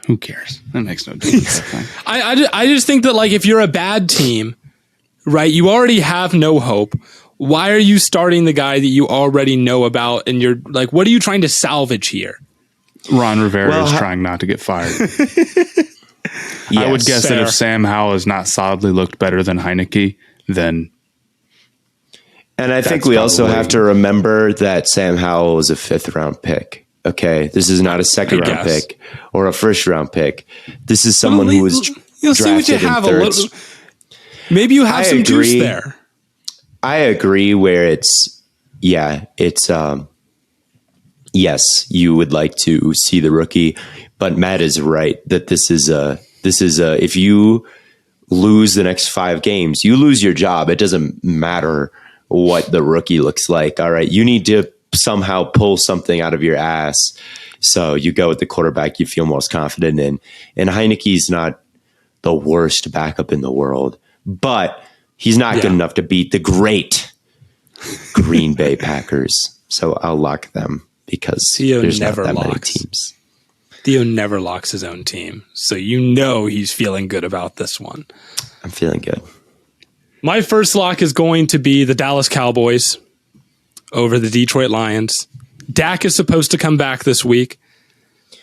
[SPEAKER 2] Who cares? That makes no difference.
[SPEAKER 1] I just think that, like, if you're a bad team, right, you already have no hope. Why are you starting the guy that you already know about? And you're like, what are you trying to salvage here?
[SPEAKER 2] Ron Rivera is trying not to get fired. I would guess that if Sam Howell has not solidly looked better than Heineke, then...
[SPEAKER 3] And I think we also have to remember that Sam Howell was a 5th-round pick. Okay, this is not a 2nd-round pick or a 1st-round pick. This is someone who was drafted see what you have in 3rd.
[SPEAKER 1] Maybe you have some juice there.
[SPEAKER 3] I agree. Where yes, you would like to see the rookie, but Matt is right that this is a if you lose the next 5 games, you lose your job. It doesn't matter what the rookie looks like. All right, you need to somehow pull something out of your ass. So you go with the quarterback you feel most confident in. And Heineke's not the worst backup in the world, but he's not good enough to beat the great Green Bay Packers. So I'll lock them because there's never not that many teams.
[SPEAKER 1] Theo never locks his own team. So he's feeling good about this one.
[SPEAKER 3] I'm feeling good.
[SPEAKER 1] My first lock is going to be the Dallas Cowboys over the Detroit Lions. Dak is supposed to come back this week.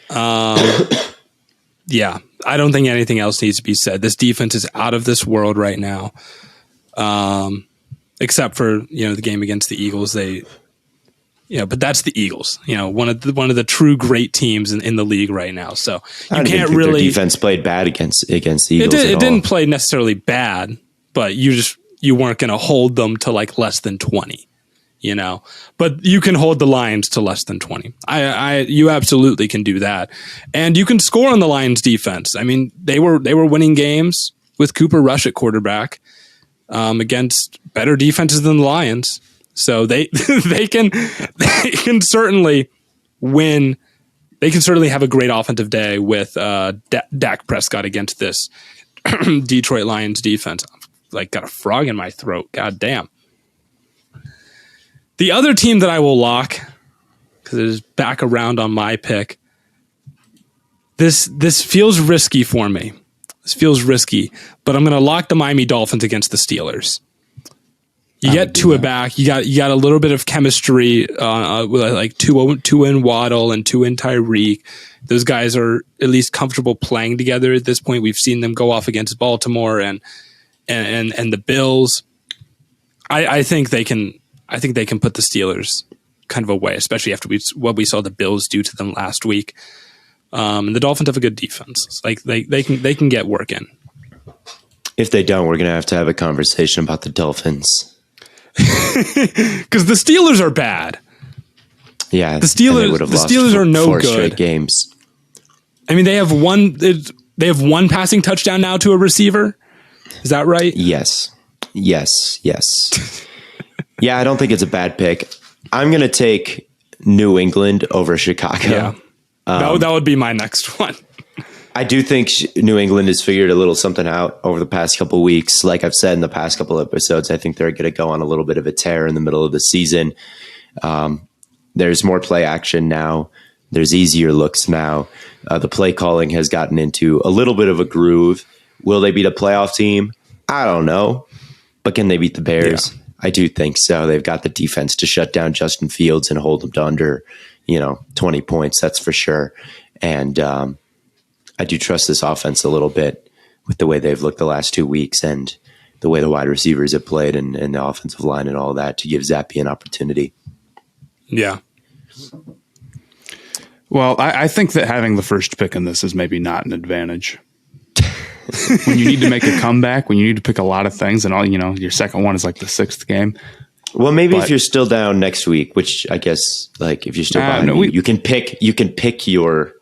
[SPEAKER 1] Yeah, I don't think anything else needs to be said. This defense is out of this world right now. Except for, the game against the Eagles. But that's the Eagles, one of the true great teams in the league right now. So you can't really.
[SPEAKER 3] Their defense played bad against the Eagles.
[SPEAKER 1] It didn't play necessarily bad, but you weren't going to hold them to like less than 20. But you can hold the Lions to less than 20. You absolutely can do that. And you can score on the Lions defense. I mean, they were winning games with Cooper Rush at quarterback against better defenses than the Lions. So they can certainly win. They can certainly have a great offensive day with Dak Prescott against this Detroit Lions defense. I've got a frog in my throat. God damn. The other team that I will lock, because it is back around on my pick, this feels risky for me. This feels risky, but I'm going to lock the Miami Dolphins against the Steelers. You get Tua back. You got a little bit of chemistry with like two in Waddle and two in Tyreek. Those guys are at least comfortable playing together at this point. We've seen them go off against Baltimore and the Bills. I think they can. I think they can put the Steelers kind of away, especially after what we saw the Bills do to them last week. And the Dolphins have a good defense. Like they can get work in.
[SPEAKER 3] If they don't, we're going to have a conversation about the Dolphins.
[SPEAKER 1] Because the Steelers are bad.
[SPEAKER 3] Yeah,
[SPEAKER 1] the Steelers are no good.
[SPEAKER 3] 4 straight games.
[SPEAKER 1] I mean, they have one passing touchdown now to a receiver. Is that right?
[SPEAKER 3] Yes. Yeah, I don't think it's a bad pick. I'm going to take New England over Chicago.
[SPEAKER 1] Yeah, that would be my next one.
[SPEAKER 3] I do think New England has figured a little something out over the past couple of weeks. Like I've said in the past couple of episodes, I think they're going to go on a little bit of a tear in the middle of the season. There's more play action now. There's easier looks now. The play calling has gotten into a little bit of a groove. Will they beat a playoff team? I don't know. But can they beat the Bears? Yeah. I do think so. They've got the defense to shut down Justin Fields and hold him to under, 20 points. That's for sure. And I do trust this offense a little bit with the way they've looked the last 2 weeks and the way the wide receivers have played and the offensive line and all that to give Zappy an opportunity.
[SPEAKER 1] Yeah.
[SPEAKER 2] Well, I think that having the first pick in this is maybe not an advantage. When you need to make a comeback, when you need to pick a lot of things and all, your second one is like the 6th game,
[SPEAKER 3] Well, maybe
[SPEAKER 2] But-
[SPEAKER 3] if you're still down next week, which I guess, like, if you're still behind
[SPEAKER 2] no,
[SPEAKER 3] me, you can pick your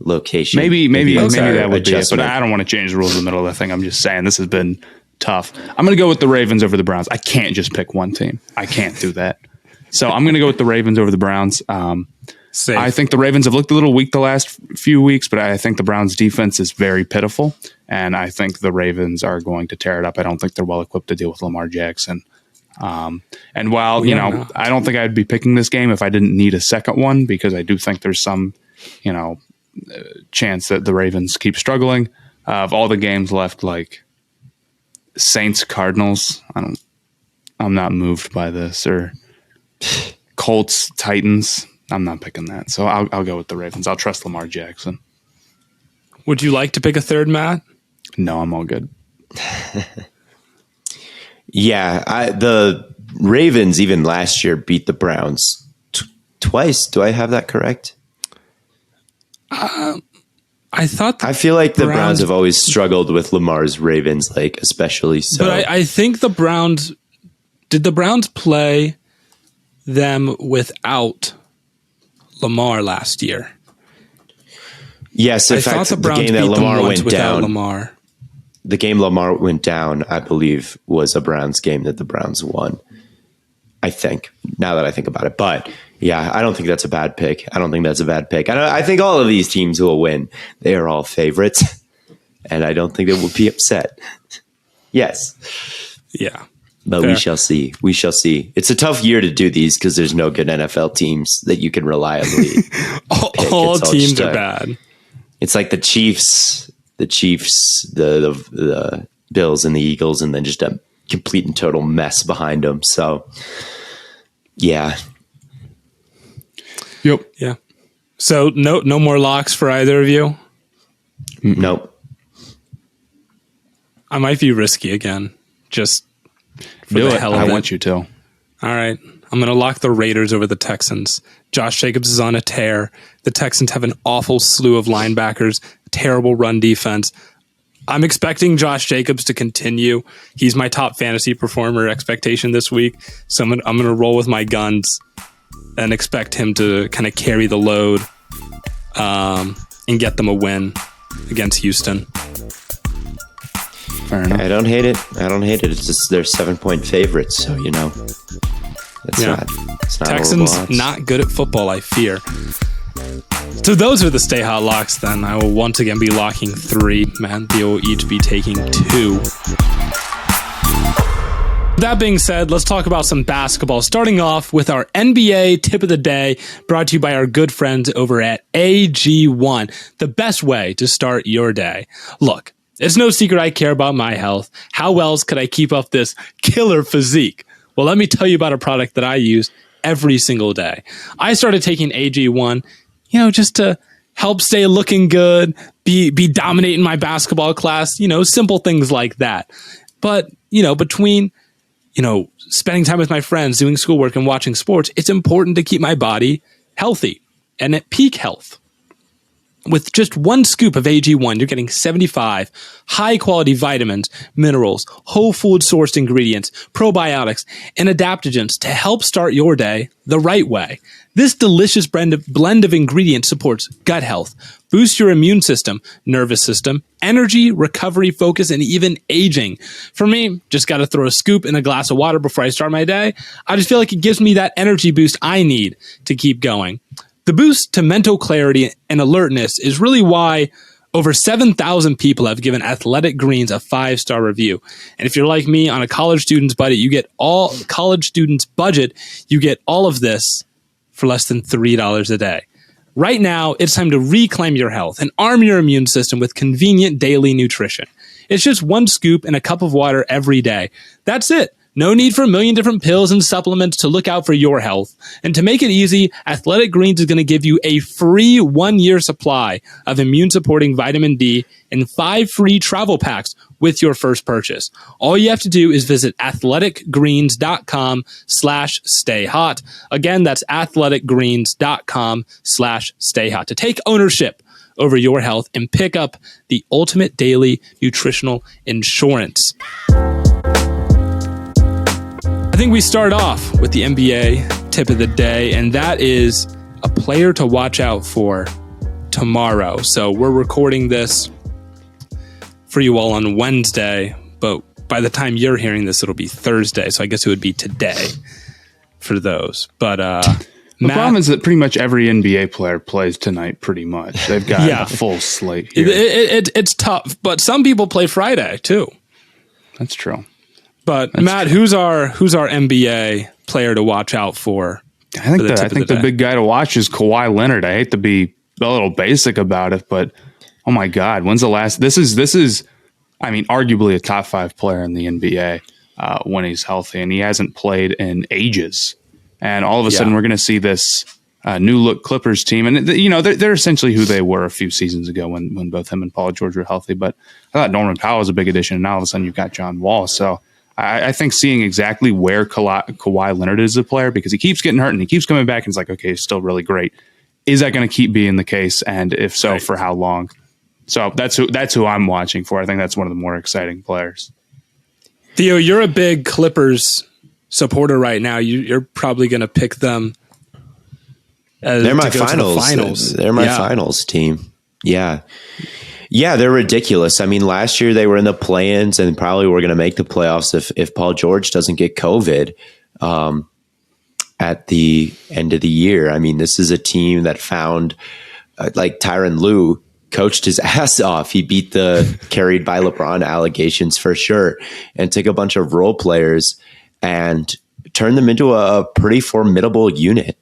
[SPEAKER 3] location.
[SPEAKER 2] Maybe that would be it. But
[SPEAKER 3] adjustment.
[SPEAKER 2] I don't want to change the rules in the middle of the thing. I'm just saying this has been tough. I'm going to go with the Ravens over the Browns. I can't just pick one team. I can't do that. So I'm going to go with the Ravens over the Browns.
[SPEAKER 1] Safe.
[SPEAKER 2] I think the Ravens have looked a little weak the last few weeks, but I think the Browns defense is very pitiful. And I think the Ravens are going to tear it up. I don't think they're well equipped to deal with Lamar Jackson. And while, I don't think I'd be picking this game if I didn't need a second one, because I do think there's some, chance that the Ravens keep struggling. Of all the games left, like Saints, Cardinals, I'm not moved by this, or Colts, Titans. I'm not picking that. So I'll go with the Ravens. I'll trust Lamar Jackson.
[SPEAKER 1] Would you like to pick a third, Matt?
[SPEAKER 2] No, I'm all good.
[SPEAKER 3] Yeah, the Ravens even last year beat the Browns twice. Do I have that correct?
[SPEAKER 1] I
[SPEAKER 3] I feel like the Browns have always struggled with Lamar's Ravens, like especially so.
[SPEAKER 1] But I think the Browns play them without Lamar last year?
[SPEAKER 3] Yes, in fact, the game that Lamar went down.
[SPEAKER 1] Lamar.
[SPEAKER 3] The game Lamar went down, I believe, was a Browns game that the Browns won. I think, now that I think about it. But yeah, I don't think that's a bad pick. I think all of these teams will win. They are all favorites. And I don't think they will be upset. Yes.
[SPEAKER 1] Yeah.
[SPEAKER 3] But
[SPEAKER 1] Fair.
[SPEAKER 3] we shall see. We shall see. It's a tough year to do these because there's no good NFL teams that you can reliably pick.
[SPEAKER 1] all teams
[SPEAKER 3] just
[SPEAKER 1] are bad.
[SPEAKER 3] It's like the Chiefs, the Bills, and the Eagles, and then just a complete and total mess behind them. So, yeah.
[SPEAKER 2] Yep.
[SPEAKER 1] Yeah. So no more locks for either of you?
[SPEAKER 3] Nope.
[SPEAKER 1] I might be risky again. Just for
[SPEAKER 2] Do
[SPEAKER 1] the
[SPEAKER 2] it.
[SPEAKER 1] hell of
[SPEAKER 2] I
[SPEAKER 1] it.
[SPEAKER 2] want you to.
[SPEAKER 1] All right. I'm going to lock the Raiders over the Texans. Josh Jacobs is on a tear. The Texans have an awful slew of linebackers, terrible run defense. I'm expecting Josh Jacobs to continue. He's my top fantasy performer expectation this week. So I'm going to roll with my guns and expect him to kind of carry the load and get them a win against Houston.
[SPEAKER 2] Fair enough.
[SPEAKER 3] I don't hate it. It's just they're 7-point favorites. So, it's
[SPEAKER 1] Yeah.
[SPEAKER 3] not
[SPEAKER 1] Texans
[SPEAKER 3] horrible odds.
[SPEAKER 1] not good at football, I fear. So those are the Stay Hot locks then. I will once again be locking 3. Matt and Theo will each be taking 2. That being said, let's talk about some basketball, starting off with our NBA tip of the day, brought to you by our good friends over at AG1, the best way to start your day. Look, it's no secret I care about my health. How else could I keep up this killer physique? Well, let me tell you about a product that I use every single day. I started taking AG1, just to help stay looking good, be dominating my basketball class, simple things like that. But, between spending time with my friends, doing schoolwork, and watching sports, it's important to keep my body healthy and at peak health. With just 1 scoop of AG1, you're getting 75 high-quality vitamins, minerals, whole food sourced ingredients, probiotics, and adaptogens to help start your day the right way. This delicious blend of ingredients supports gut health, boosts your immune system, nervous system, energy, recovery, focus, and even aging. For me, just got to throw a scoop in a glass of water before I start my day. I just feel like it gives me that energy boost I need to keep going. The boost to mental clarity and alertness is really why over 7,000 people have given Athletic Greens a 5-star review. And if you're like me on a college student's budget, you get all of this for less than $3 a day. Right now, it's time to reclaim your health and arm your immune system with convenient daily nutrition. It's just 1 scoop in a cup of water every day. That's it. No need for a million different pills and supplements to look out for your health. And to make it easy, Athletic Greens is going to give you a free 1-year supply of immune-supporting vitamin D and 5 free travel packs with your first purchase. All you have to do is visit athleticgreens.com/stayhot. Again, that's athleticgreens.com/stayhot to take ownership over your health and pick up the ultimate daily nutritional insurance. I think we start off with the NBA tip of the day, and that is a player to watch out for tomorrow. So we're recording this for you all on Wednesday, but by the time you're hearing this, it'll be Thursday. So I guess it would be today for those. But
[SPEAKER 2] the problem is that pretty much every NBA player plays tonight. Pretty much, they've got a full slate here.
[SPEAKER 1] It's tough, but some people play Friday too.
[SPEAKER 2] That's true.
[SPEAKER 1] But Matt, who's our NBA player to watch out for?
[SPEAKER 2] I think the big guy to watch is Kawhi Leonard. I hate to be a little basic about it, but oh my God, when's the last? This is, I mean, arguably a top 5 player in the NBA when he's healthy, and he hasn't played in ages. And all of a sudden, we're going to see this new look Clippers team, and they're essentially who they were a few seasons ago when both him and Paul George were healthy. But I thought Norman Powell was a big addition, and now all of a sudden you've got John Wall. So I think seeing exactly where Kawhi Leonard is a player, because he keeps getting hurt and he keeps coming back, and it's like, okay, he's still really great. Is that going to keep being the case? And if so, for how long? So that's who I'm watching for. I think that's one of the more exciting players.
[SPEAKER 1] Theo, you're a big Clippers supporter right now. You're probably going to pick them.
[SPEAKER 3] They're my finals. They're my finals team. Yeah. Yeah, they're ridiculous. I mean, last year they were in the play-ins and probably were going to make the playoffs if Paul George doesn't get COVID at the end of the year. I mean, this is a team that found, like Tyronn Lue coached his ass off. He beat the carried by LeBron allegations for sure, and took a bunch of role players and turned them into a pretty formidable unit.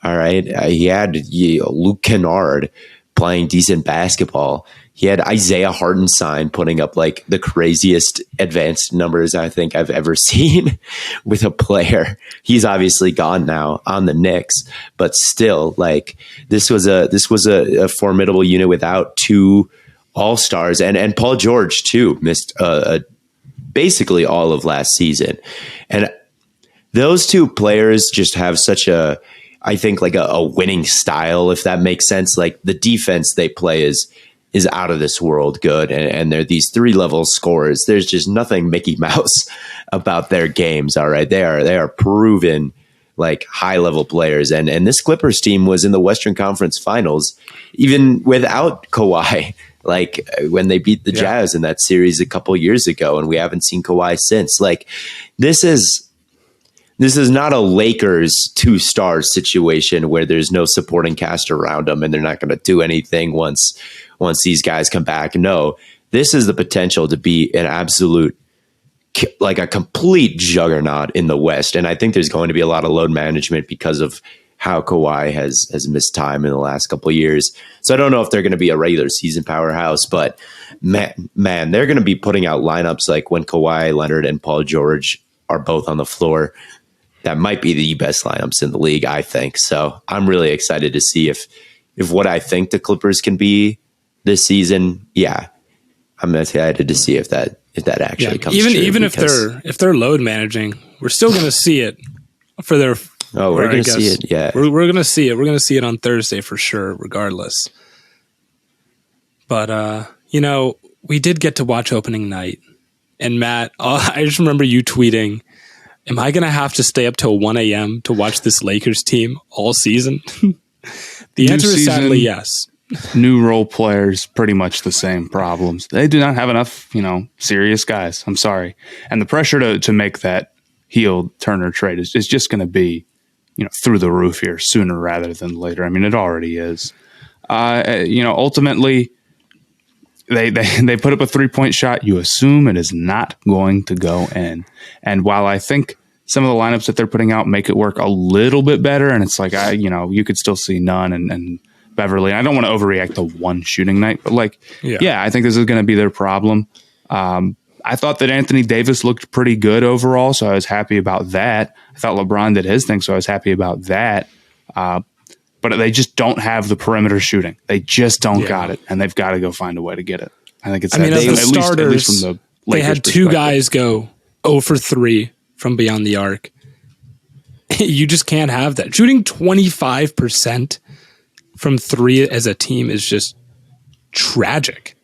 [SPEAKER 3] All right. He had Luke Kennard playing decent basketball. He had Isaiah Hartenstein putting up like the craziest advanced numbers I think I've ever seen with a player. He's obviously gone now on the Knicks, but still, like this was a formidable unit without 2 all-stars, and Paul George too missed basically all of last season. And those 2 players just have such I think like a winning style, if that makes sense. Like the defense they play is out of this world good. And they're these 3-level scorers. There's just nothing Mickey Mouse about their games. All right. They are proven like high level players. And this Clippers team was in the Western Conference Finals, even without Kawhi, like when they beat the Jazz in that series a couple years ago. And we haven't seen Kawhi since. Like this is not a Lakers 2-star situation where there's no supporting cast around them and they're not going to do anything once these guys come back. No, this is the potential to be an absolute, like a complete juggernaut in the West. And I think there's going to be a lot of load management because of how Kawhi has missed time in the last couple of years. So I don't know if they're going to be a regular season powerhouse, but man, they're going to be putting out lineups like when Kawhi Leonard and Paul George are both on the floor. That might be the best lineups in the league, I think. So I'm really excited to see if what I think the Clippers can be this season. Yeah, I'm excited to see if that actually comes true.
[SPEAKER 1] Even if they're load managing, we're still going to see it for their.
[SPEAKER 3] Oh, we're going to see it. Yeah,
[SPEAKER 1] we're going to see it. We're going to see it on Thursday for sure, regardless. But we did get to watch opening night, and Matt, I just remember you tweeting, am I going to have to stay up till 1 a.m. to watch this Lakers team all season? The answer is sadly yes.
[SPEAKER 2] New role players, pretty much the same problems. They do not have enough, serious guys. I'm sorry. And the pressure to make that Heel Turner trade is just going to be, through the roof here sooner rather than later. I mean, it already is. Ultimately, they put up a 3-point shot. You assume it is not going to go in. And while I think some of the lineups that they're putting out make it work a little bit better, and it's like, you could still see Nunn and Beverly. I don't want to overreact to one shooting night, but I think this is going to be their problem. I thought that Anthony Davis looked pretty good overall, so I was happy about that. I thought LeBron did his thing, so I was happy about that. But they just don't have the perimeter shooting. They just don't got it, and they've got to go find a way to get it. I think it's
[SPEAKER 1] at least from the Lakers they had 2 guys go 0 for 3 from beyond the arc. You just can't have that. Shooting 25% from 3 as a team is just tragic.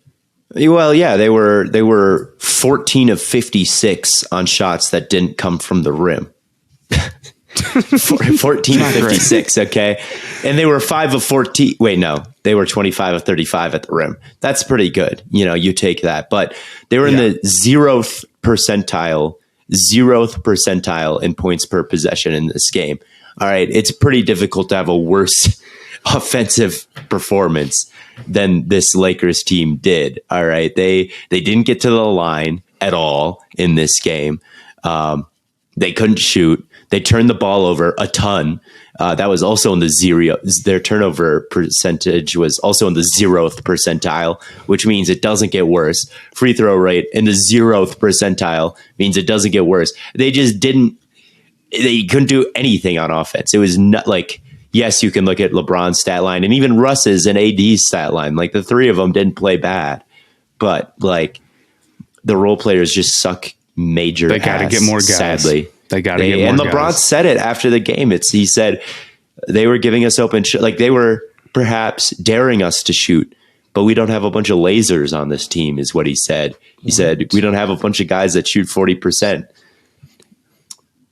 [SPEAKER 3] Well, yeah, they were 14 of 56 on shots that didn't come from the rim. 14 of 56, okay? And they were 5 of 14. Wait, no. They were 25 of 35 at the rim. That's pretty good. You take that. But they were in the 0th percentile in points per possession in this game. All right, it's pretty difficult to have a worse offensive performance than this Lakers team did. All right, they didn't get to the line at all in this game. They couldn't shoot. They turned the ball over a ton. That was also in the zero. Their turnover percentage was also in the 0th percentile, which means it doesn't get worse. Free throw rate in the 0th percentile means it doesn't get worse. They just didn't. They couldn't do anything on offense. It was not like, yes, you can look at LeBron's stat line and even Russ's and AD's stat line. Like the three of them didn't play bad, but like the role players just suck major.
[SPEAKER 2] They got to get more guys. Sadly, they got to get more.
[SPEAKER 3] And LeBron
[SPEAKER 2] guys.
[SPEAKER 3] said it after the game. He said they were giving us open like they were perhaps daring us to shoot, but we don't have a bunch of lasers on this team, is what he said. He said we don't have a bunch of guys that shoot 40%.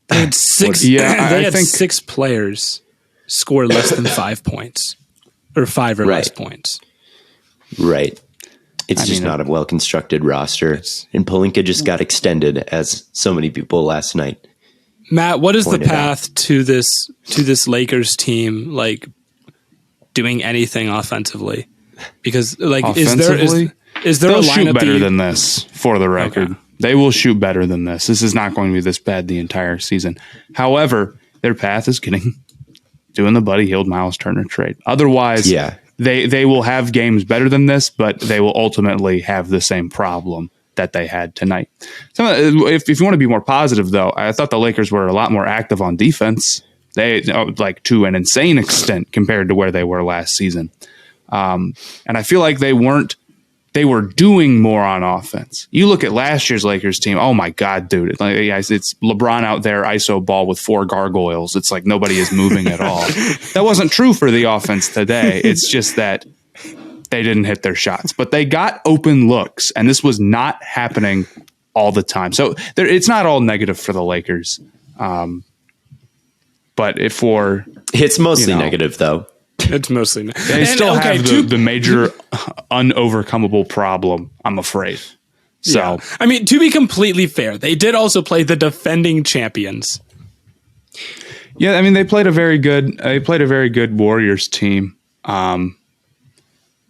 [SPEAKER 1] They had six. They had 6 players score less than 5 points, or 5 or less points.
[SPEAKER 3] Right. It's just not a well constructed roster, and Pelinka just got extended, as so many people last night.
[SPEAKER 1] Matt, what is the path to this Lakers team like doing anything offensively? Because like is there a
[SPEAKER 2] they'll shoot better than this, for the record. Okay. They will shoot better than this. This is not going to be this bad the entire season. However, their path is doing the Buddy Hield, Miles Turner trade. Otherwise, they will have games better than this, but they will ultimately have the same problem that they had tonight. So if you want to be more positive, though, I thought the Lakers were a lot more active on defense. They like to an insane extent compared to where they were last season. And I feel like they were doing more on offense. You look at last year's Lakers team. Oh my God, dude. It's LeBron out there, ISO ball with 4 gargoyles. It's like nobody is moving at all. That wasn't true for the offense today. It's just that they didn't hit their shots, but they got open looks, and this was not happening all the time. So it's not all negative for the Lakers. But
[SPEAKER 3] it's mostly negative though.
[SPEAKER 1] It's mostly
[SPEAKER 2] they still have the major unovercomable problem, I'm afraid. So
[SPEAKER 1] yeah. I mean, to be completely fair, they did also play the defending champions.
[SPEAKER 2] Yeah, I mean they played a very good Warriors team.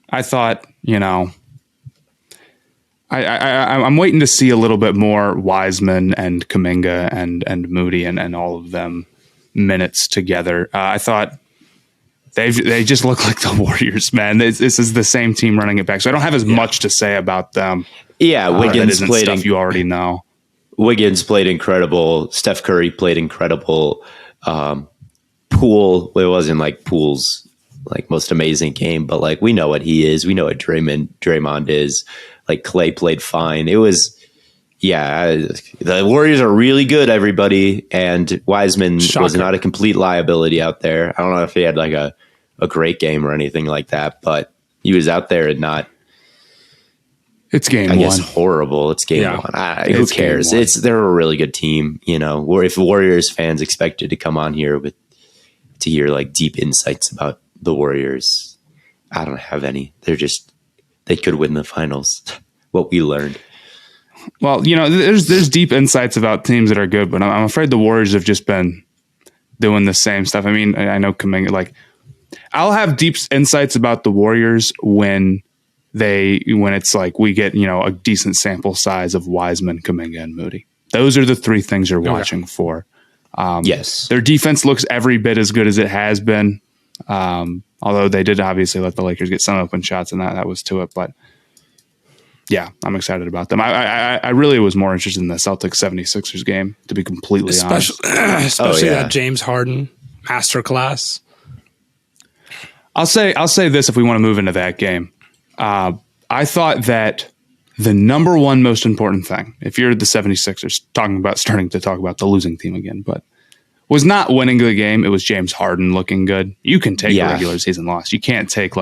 [SPEAKER 2] I thought, I'm waiting to see a little bit more Wiseman and Kuminga and Moody and all of them minutes together. I thought they just look like the Warriors, man. This is the same team running it back, so I don't have as much to say about them.
[SPEAKER 3] Yeah, Wiggins played
[SPEAKER 2] stuff you already know.
[SPEAKER 3] Wiggins played incredible. Steph Curry played incredible. Poole, it wasn't like Poole's like most amazing game, but like we know what he is. We know what Draymond is. Like Clay played fine. It was, the Warriors are really good, everybody. And Wiseman was not a complete liability out there. I don't know if he had like a great game or anything like that, but he was out there and not.
[SPEAKER 2] It's game
[SPEAKER 3] one. I guess
[SPEAKER 2] one.
[SPEAKER 3] Horrible. It's game one. Who cares? They're a really good team. If Warriors fans expected to come on here to hear like deep insights about the Warriors, I don't have any. They could win the finals. What we learned.
[SPEAKER 2] Well, there's deep insights about teams that are good, but I'm afraid the Warriors have just been doing the same stuff. I mean, I know Kuminga, I'll have deep insights about the Warriors when it's like we get, a decent sample size of Wiseman, Kuminga, and Moody. Those are the 3 things you're watching for.
[SPEAKER 3] Yes.
[SPEAKER 2] Their defense looks every bit as good as it has been. Although they did obviously let the Lakers get some open shots, and that was to it. But yeah, I'm excited about them. I really was more interested in the Celtics 76ers game, to be completely honest.
[SPEAKER 1] Especially that James Harden masterclass.
[SPEAKER 2] I'll say this if we want to move into that game. I thought that the number one most important thing, if you're the 76ers starting to talk about the losing team again, but was not winning the game. It was James Harden looking good. You can take a regular season loss. You can't take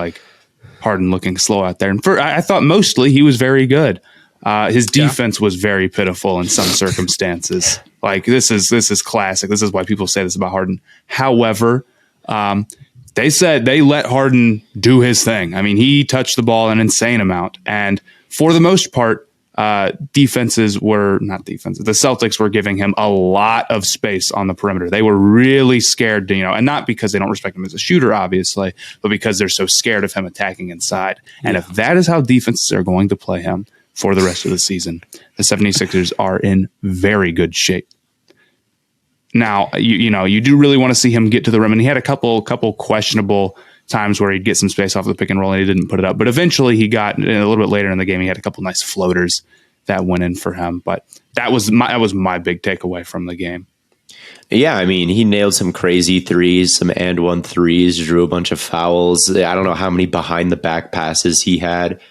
[SPEAKER 2] Harden looking slow out there. And I thought mostly he was very good. His defense was very pitiful in some circumstances. Like this is classic. This is why people say this about Harden. However, they said they let Harden do his thing. I mean, he touched the ball an insane amount, and for the most part, the Celtics were giving him a lot of space on the perimeter. They were really scared to, and not because they don't respect him as a shooter, obviously, but because they're so scared of him attacking inside. And if that is how defenses are going to play him for the rest of the season, the 76ers are in very good shape. Now, you do really want to see him get to the rim, and he had a couple questionable times where he'd get some space off the pick and roll and he didn't put it up. But eventually he got, a little bit later in the game, he had a couple nice floaters that went in for him. But that was my big takeaway from the game.
[SPEAKER 3] Yeah, I mean, he nailed some crazy threes, some and one threes, drew a bunch of fouls. I don't know how many behind the back passes he had.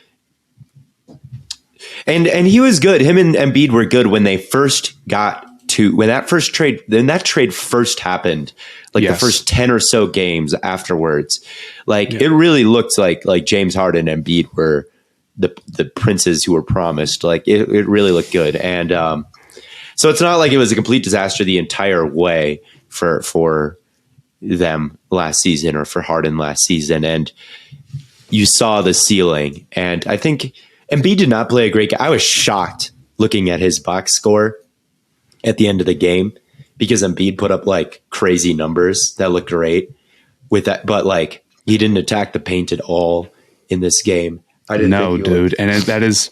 [SPEAKER 3] And he was good. Him and Embiid were good when they first got to, when that trade first happened, the first 10 or so games afterwards. It really looked like James Harden and Embiid were the princes who were promised. It really looked good. And so it's not like it was a complete disaster the entire way for them last season or for Harden last season. And you saw the ceiling. And I think Embiid did not play a great game. I was shocked looking at his box score at the end of the game, because Embiid put up crazy numbers that looked great with that, but he didn't attack the paint at all in this game. I didn't know,
[SPEAKER 2] dude. And that is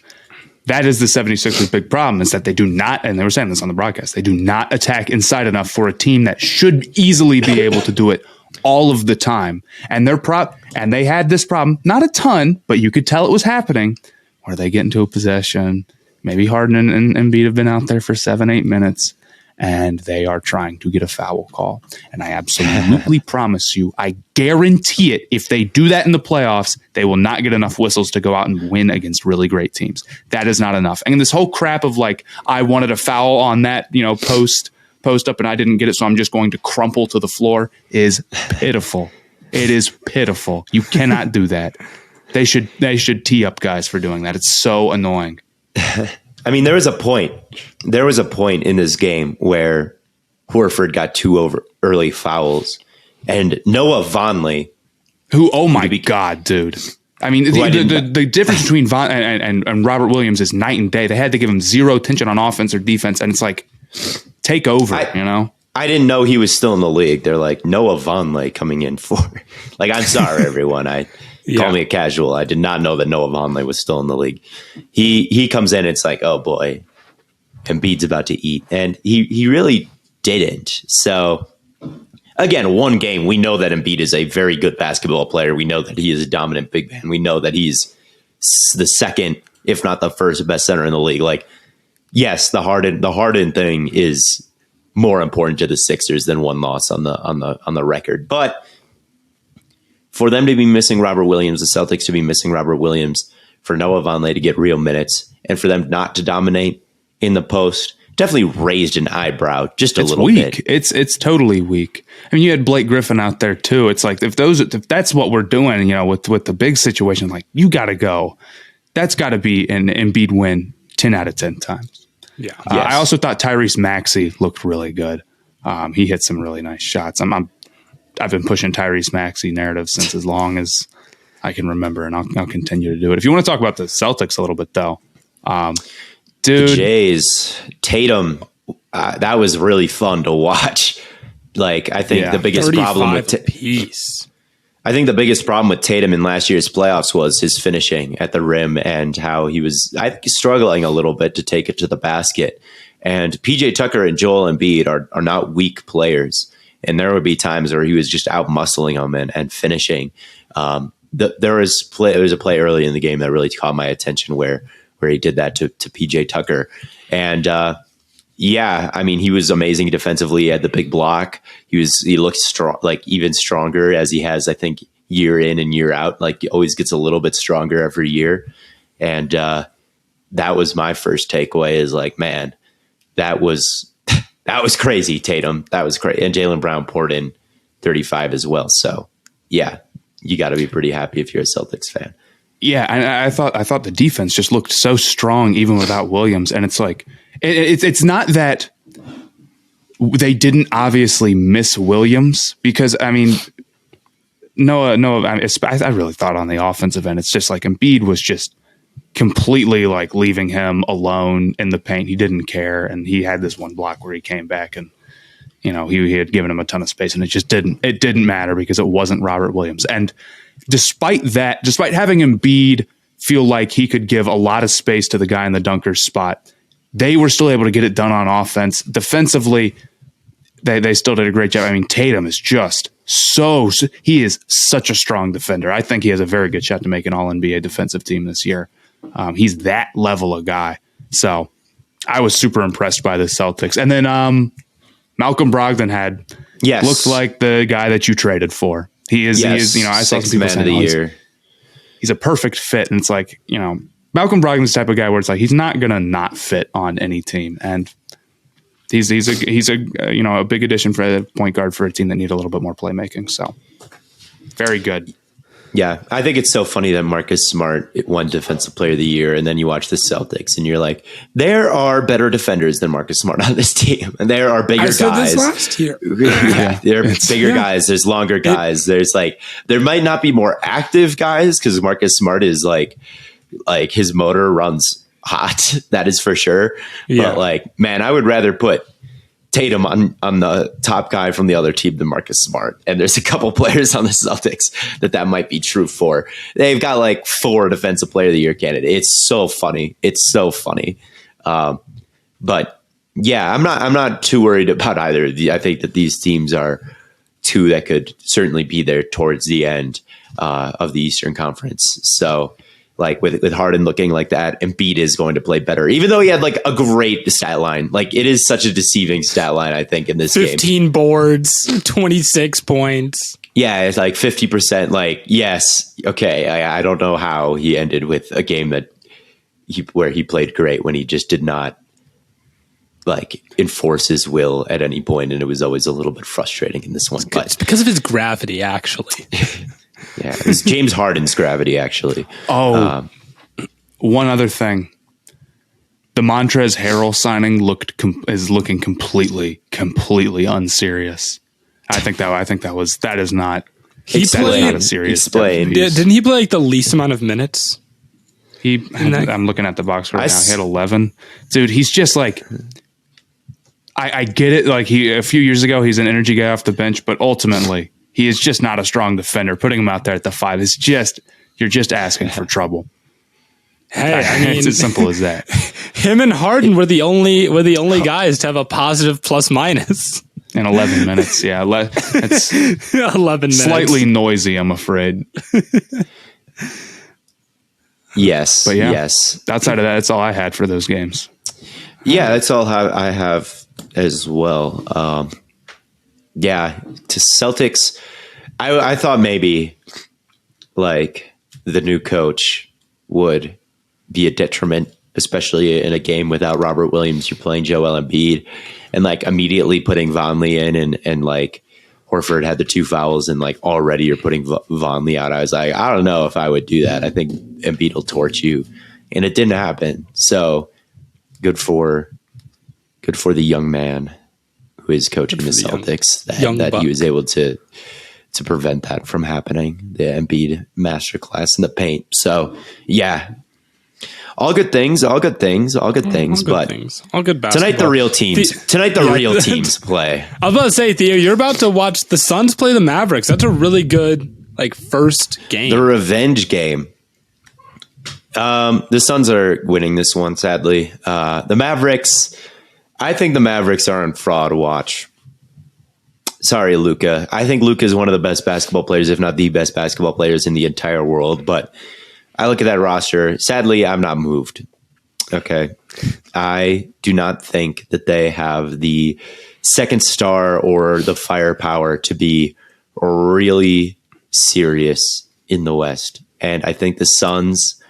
[SPEAKER 2] the 76ers' big problem, is that they do not, and they were saying this on the broadcast, they do not attack inside enough for a team that should easily be able to do it all of the time. And and they had this problem, not a ton, but you could tell it was happening, where they get into a possession. Maybe Harden and Embiid have been out there for 7-8 minutes, and they are trying to get a foul call. And I absolutely promise you, I guarantee it, if they do that in the playoffs, they will not get enough whistles to go out and win against really great teams. That is not enough. And this whole crap of I wanted a foul on that, post up and I didn't get it, so I'm just going to crumple to the floor, is pitiful. It is pitiful. You cannot do that. They should tee up guys for doing that. It's so annoying.
[SPEAKER 3] I mean, there was a point in this game where Horford got 2 early fouls, and Noah Vonleh,
[SPEAKER 2] who, oh my God, dude. I mean, the difference between Von and Robert Williams is night and day. They had to give him zero attention on offense or defense, and it's take over,
[SPEAKER 3] I didn't know he was still in the league. They're Noah Vonleh coming in for, I'm sorry, everyone. Call me a casual. I did not know that Noah Vonleh was still in the league. He comes in, it's oh boy, Embiid's about to eat. And he really didn't. So again, one game, we know that Embiid is a very good basketball player. We know that he is a dominant big man. We know that he's the second, if not the first best center in the league. Yes, the Harden thing is more important to the Sixers than one loss on the record. But for them to be missing Robert Williams, the Celtics to be missing Robert Williams, for Noah Vonleh to get real minutes, and for them not to dominate in the post, definitely raised an eyebrow just a little bit.
[SPEAKER 2] It's totally weak. I mean, you had Blake Griffin out there too. It's if that's what we're doing, with the big situation, you got to go. That's got to be an Embiid win 10 out of 10 times. Yeah. Yes. I also thought Tyrese Maxey looked really good. He hit some really nice shots. I've been pushing Tyrese Maxey narrative since as long as I can remember, and I'll continue to do it. If you want to talk about the Celtics a little bit, though, dude,
[SPEAKER 3] the Jays, Tatum, that was really fun to watch. I think the biggest problem with I think the biggest problem with Tatum in last year's playoffs was his finishing at the rim and how he was struggling a little bit to take it to the basket. And PJ Tucker and Joel Embiid are not weak players. And there would be times where he was just out muscling them and finishing. There was a play early in the game that really caught my attention where he did that to PJ Tucker. And I mean, he was amazing defensively. He had the big block. He looked strong, even stronger as he has, I think, year in and year out. He always gets a little bit stronger every year. And that was my first takeaway is man, that was crazy, Tatum. That was crazy. And Jaylen Brown poured in 35 as well. So, yeah, you got to be pretty happy if you're a Celtics fan.
[SPEAKER 2] Yeah, and I thought the defense just looked so strong even without Williams, and it's like it's not that they didn't obviously miss Williams, because I mean I really thought on the offensive end it's just like Embiid was just completely like leaving him alone in the paint. He didn't care, and he had this one block where he came back and he had given him a ton of space, and it didn't matter because it wasn't Robert Williams. And despite having Embiid feel like he could give a lot of space to the guy in the dunker's spot, they were still able to get it done on offense. Defensively, they still did a great job. I mean, Tatum is just he is such a strong defender. I think he has a very good shot to make an All-NBA defensive team this year. He's that level of guy. So I was super impressed by the Celtics. And then Malcolm Brogdon looked like the guy that you traded for. He is, I saw some people saying, he's a perfect fit. And it's like, Malcolm Brogdon's the type of guy where it's like, he's not going to not fit on any team. And he's a big addition for a point guard for a team that need a little bit more playmaking. So very good.
[SPEAKER 3] Yeah, I think it's so funny that Marcus Smart won Defensive Player of the Year, and then you watch the Celtics, and you're like, there are better defenders than Marcus Smart on this team, and there are bigger guys. I said this last year. Yeah, there are bigger guys. There's longer guys. There's there might not be more active guys because Marcus Smart is like his motor runs hot. That is for sure. Yeah. But man, I would rather put Tatum on the top guy from the other team than Marcus Smart. And there's a couple players on the Celtics that might be true for. They've got 4 Defensive Player of the Year candidates. It's so funny. But yeah, I'm not too worried about either. I think that these teams are two that could certainly be there towards the end of the Eastern Conference. So with Harden looking like that, Embiid is going to play better, even though he had a great stat line. It is such a deceiving stat line, I think, in this
[SPEAKER 1] 15 game. 15 boards, 26 points.
[SPEAKER 3] Yeah, it's 50%. Yes, okay. I don't know how he ended with a game where he played great when he just did not enforce his will at any point, and it was always a little bit frustrating in this one. But
[SPEAKER 1] it's because of his gravity, actually.
[SPEAKER 3] Yeah, it was James Harden's gravity, actually.
[SPEAKER 2] Oh, one other thing. The Montrezl Harrell signing is looking completely unserious. I think that is not.
[SPEAKER 1] He played not a serious. Didn't he play the least amount of minutes?
[SPEAKER 2] I'm looking at the box score now. He had 11. Dude, he's just I get it. A few years ago, he's an energy guy off the bench, but ultimately, he is just not a strong defender. Putting him out there at the 5 is you're just asking for trouble.
[SPEAKER 1] Hey, I mean,
[SPEAKER 2] it's as simple as that.
[SPEAKER 1] Him and Harden were the only guys to have a positive plus minus
[SPEAKER 2] in 11 minutes. Yeah, it's
[SPEAKER 1] 11 minutes.
[SPEAKER 2] Slightly noisy, I'm afraid.
[SPEAKER 3] Yes,
[SPEAKER 2] but
[SPEAKER 3] yes.
[SPEAKER 2] Outside of that, that's all I had for those games.
[SPEAKER 3] Yeah, that's all I have as well. Yeah, to Celtics, I thought maybe the new coach would be a detriment, especially in a game without Robert Williams. You're playing Joel Embiid, and immediately putting Vonleh in, and Horford had the 2 fouls, and already you're putting Vonleh out. I was like, I don't know if I would do that. I think Embiid will torch you, and it didn't happen. So good for the young man who is coaching the Celtics, that he was able to prevent that from happening, the Embiid masterclass in the paint. So, yeah, all good things. All good basketball. Tonight, the real teams play.
[SPEAKER 1] I was about to say, Theo, you're about to watch the Suns play the Mavericks. That's a really good first game.
[SPEAKER 3] The revenge game. The Suns are winning this one, sadly. The Mavericks... I think the Mavericks are on fraud watch. Sorry, Luka. I think Luka is one of the best basketball players, if not the best basketball players in the entire world. But I look at that roster. Sadly, I'm not moved. Okay. I do not think that they have the second star or the firepower to be really serious in the West. And I think the Suns,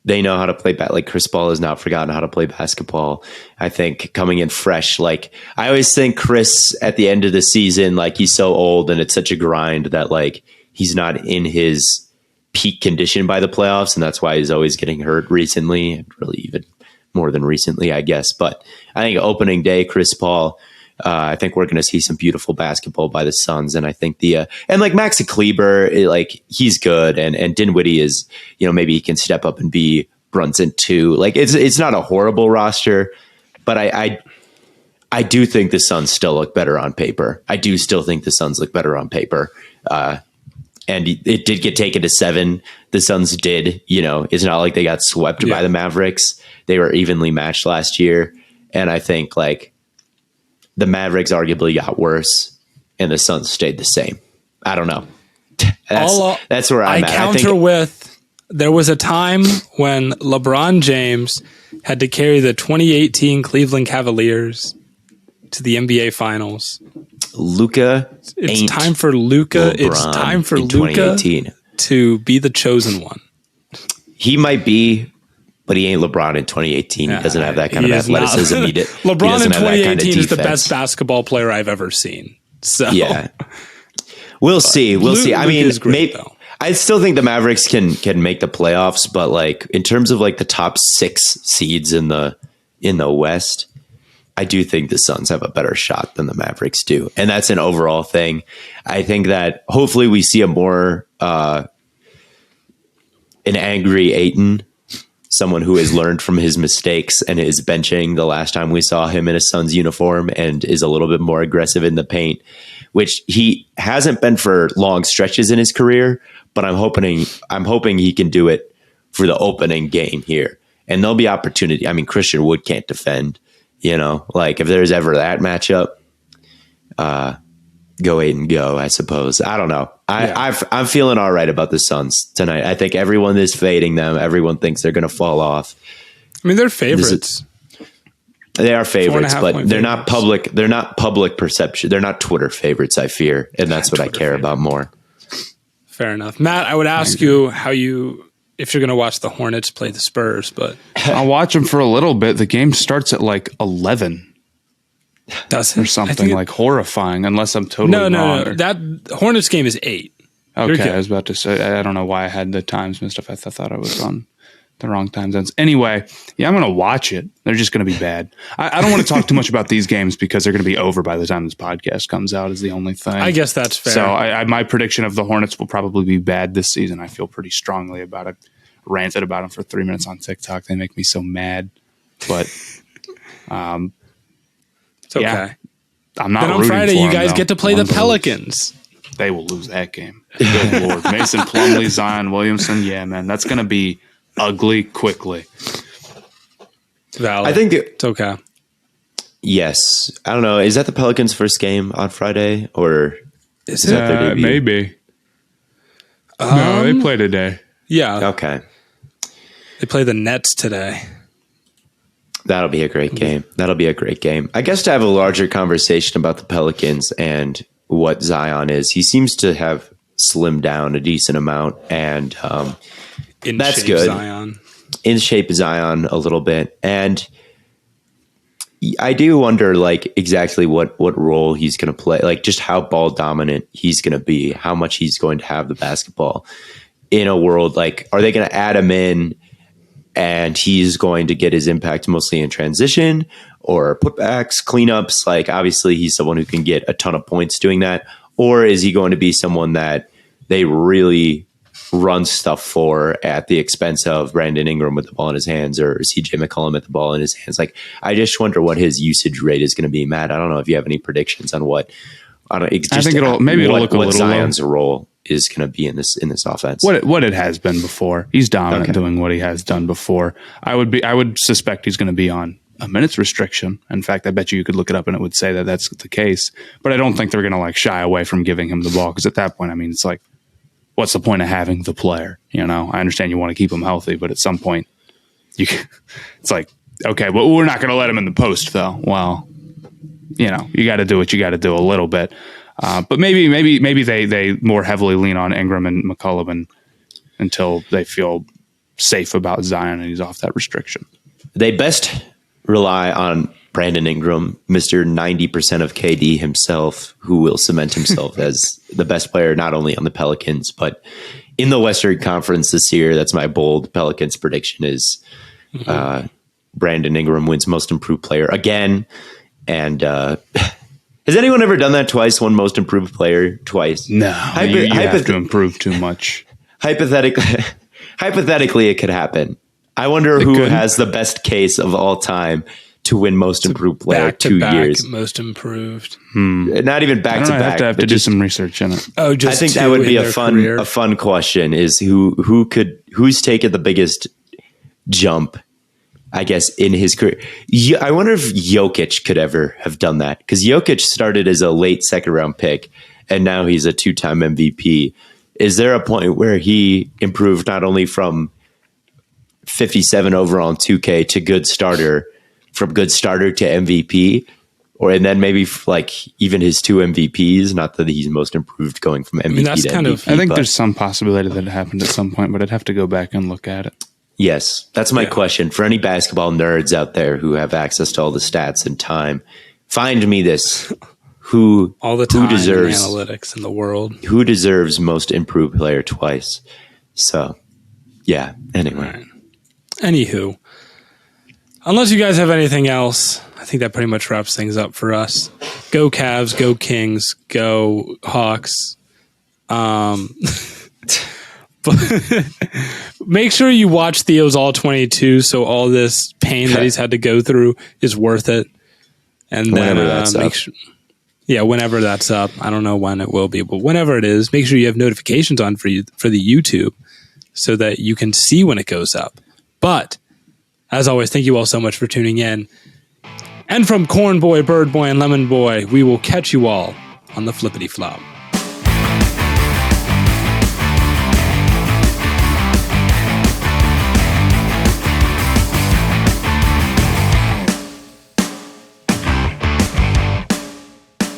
[SPEAKER 3] they know how to play Chris Paul has not forgotten how to play basketball. I think coming in fresh, I always think Chris at the end of the season, he's so old and it's such a grind that he's not in his peak condition by the playoffs, and that's why he's always getting hurt recently, really even more than recently, I guess. But I think opening day, Chris Paul, I think we're going to see some beautiful basketball by the Suns. And I think and like Maxi Kleber, like he's good. And Dinwiddie is, maybe he can step up and be Brunson too. Like it's not a horrible roster, but I do think the Suns still look better on paper. I do still think the Suns look better on paper. And it did get taken to 7. The Suns did, it's not like they got swept by the Mavericks. They were evenly matched last year. And I think like the Mavericks arguably got worse and the Suns stayed the same. I don't know. That's where I'm at.
[SPEAKER 1] I counter with, there was a time when LeBron James had to carry the 2018 Cleveland Cavaliers to the NBA Finals.
[SPEAKER 3] Luka,
[SPEAKER 1] it's time for Luka. It's time for Luka to be the chosen one.
[SPEAKER 3] He might be, but he ain't LeBron in 2018. He doesn't have that kind of athleticism.
[SPEAKER 1] LeBron in 2018 is the best basketball player I've ever seen. So
[SPEAKER 3] yeah, we'll see. We'll see. I mean, maybe. I still think the Mavericks can make the playoffs, but like in terms of like the top 6 seeds in the West, I do think the Suns have a better shot than the Mavericks do. And that's an overall thing. I think that hopefully we see a more an angry Ayton, someone who has learned from his mistakes and is benching the last time we saw him in a Suns uniform and is a little bit more aggressive in the paint, which he hasn't been for long stretches in his career, but I'm hoping he can do it for the opening game here. And there'll be opportunity. I mean, Christian Wood can't defend. Like if there's ever that matchup, go 8 and go, I suppose. I don't know. I'm feeling all right about the Suns tonight. I think everyone is fading them. Everyone thinks they're going to fall off.
[SPEAKER 1] I mean, they're favorites.
[SPEAKER 3] They are favorites, but they're not public. They're not public perception. They're not Twitter favorites, I fear. And that's what I care about more.
[SPEAKER 1] Fair enough. Matt, I would ask you if you're going to watch the Hornets play the Spurs, but
[SPEAKER 2] I'll watch them for a little bit. The game starts at like 11.
[SPEAKER 1] Does it?
[SPEAKER 2] Or something like horrifying, unless I'm totally wrong.
[SPEAKER 1] No. That Hornets game is 8.
[SPEAKER 2] Okay, I was about to say, I don't know why I had the times and stuff. I thought I was on the wrong time zones. Anyway, yeah, I'm going to watch it. They're just going to be bad. I don't want to talk too much about these games because they're going to be over by the time this podcast comes out is the only thing.
[SPEAKER 1] I guess that's fair.
[SPEAKER 2] So my prediction of the Hornets will probably be bad this season. I feel pretty strongly about it. Ranted about them for 3 minutes on TikTok. They make me so mad. But
[SPEAKER 1] it's okay.
[SPEAKER 2] Yeah, I'm not.
[SPEAKER 1] Then on
[SPEAKER 2] rooting
[SPEAKER 1] Friday,
[SPEAKER 2] for
[SPEAKER 1] you
[SPEAKER 2] them,
[SPEAKER 1] guys
[SPEAKER 2] though.
[SPEAKER 1] get to play the Pelicans.
[SPEAKER 2] They will lose that game. Good Lord. Mason Plumlee, Zion Williamson. Yeah, man. That's going to be ugly quickly.
[SPEAKER 1] Valid.
[SPEAKER 3] I think
[SPEAKER 1] it's okay.
[SPEAKER 3] Yes. I don't know. Is that the Pelicans' first game on Friday? Or
[SPEAKER 1] is
[SPEAKER 3] that their debut?
[SPEAKER 2] Maybe. No, they play today.
[SPEAKER 1] Yeah.
[SPEAKER 3] Okay.
[SPEAKER 1] They play the Nets today.
[SPEAKER 3] That'll be a great game. I guess to have a larger conversation about the Pelicans and what Zion is, he seems to have slimmed down a decent amount, and that's good.
[SPEAKER 1] Zion.
[SPEAKER 3] In shape Zion a little bit. And I do wonder like exactly what role he's going to play, like just how ball dominant he's going to be, how much he's going to have the basketball in a world like, are they going to add him in and he's going to get his impact mostly in transition or putbacks, cleanups? Like obviously he's someone who can get a ton of points doing that. Or is he going to be someone that they really run stuff for at the expense of Brandon Ingram with the ball in his hands or CJ McCollum with the ball in his hands? Like, I just wonder what his usage rate is going to be. Matt, I don't know if you have any predictions on what, I think it'll look a little Zion's role is going to be in this offense.
[SPEAKER 2] What it has been before. He's dominant doing what he has done before. I would suspect he's going to be on a minutes restriction. In fact, I bet you could look it up and it would say that that's the case. But I don't think they're going to like shy away from giving him the ball because at that point, I mean, it's like, what's the point of having the player? You know, I understand you want to keep him healthy, but at some point, it's like, okay, well, we're not going to let him in the post, though. Well, you know, you got to do what you got to do a little bit. But maybe they more heavily lean on Ingram and McCollum until they feel safe about Zion and he's off that restriction.
[SPEAKER 3] They best rely on Brandon Ingram, Mr. 90% of KD himself, who will cement himself as the best player, not only on the Pelicans, but in the Western Conference this year. That's my bold Pelicans prediction is Brandon Ingram wins most improved player again. And has anyone ever done that twice? Won most improved player twice?
[SPEAKER 2] No, you have to improve too much.
[SPEAKER 3] Hypothetically, it could happen. I wonder who has the best case of all time to win most improved player 2 years.
[SPEAKER 1] Most improved.
[SPEAKER 3] Not even back to back.
[SPEAKER 2] I have to do some research in it.
[SPEAKER 3] I think that would be a fun question. Is who's taken the biggest jump, I guess, in his career. I wonder if Jokic could ever have done that, because Jokic started as a late second round pick and now he's a 2-time MVP. Is there a point where he improved not only from 57 overall in 2K to good starter, from good starter to MVP, and then maybe like even his 2 MVPs? Not that he's most improved going from MVP to MVP.
[SPEAKER 2] I think there's some possibility that it happened at some point, but I'd have to go back and look at it.
[SPEAKER 3] Yes, that's my question for any basketball nerds out there who have access to all the stats and time. Find me this.
[SPEAKER 1] All the time, who deserves analytics in the world?
[SPEAKER 3] Who deserves most improved player twice? So, yeah. Anyway,
[SPEAKER 1] right. Anywho, unless you guys have anything else, I think that pretty much wraps things up for us. Go Cavs, go Kings, go Hawks. But make sure you watch Theo's All 22, so all this pain that he's had to go through is worth it. And then whenever that's up, I don't know when it will be, but whenever it is, make sure you have notifications on for the YouTube so that you can see when it goes up. But as always, thank you all so much for tuning in. And from Corn Boy, Bird Boy, and Lemon Boy, we will catch you all on the flippity flop.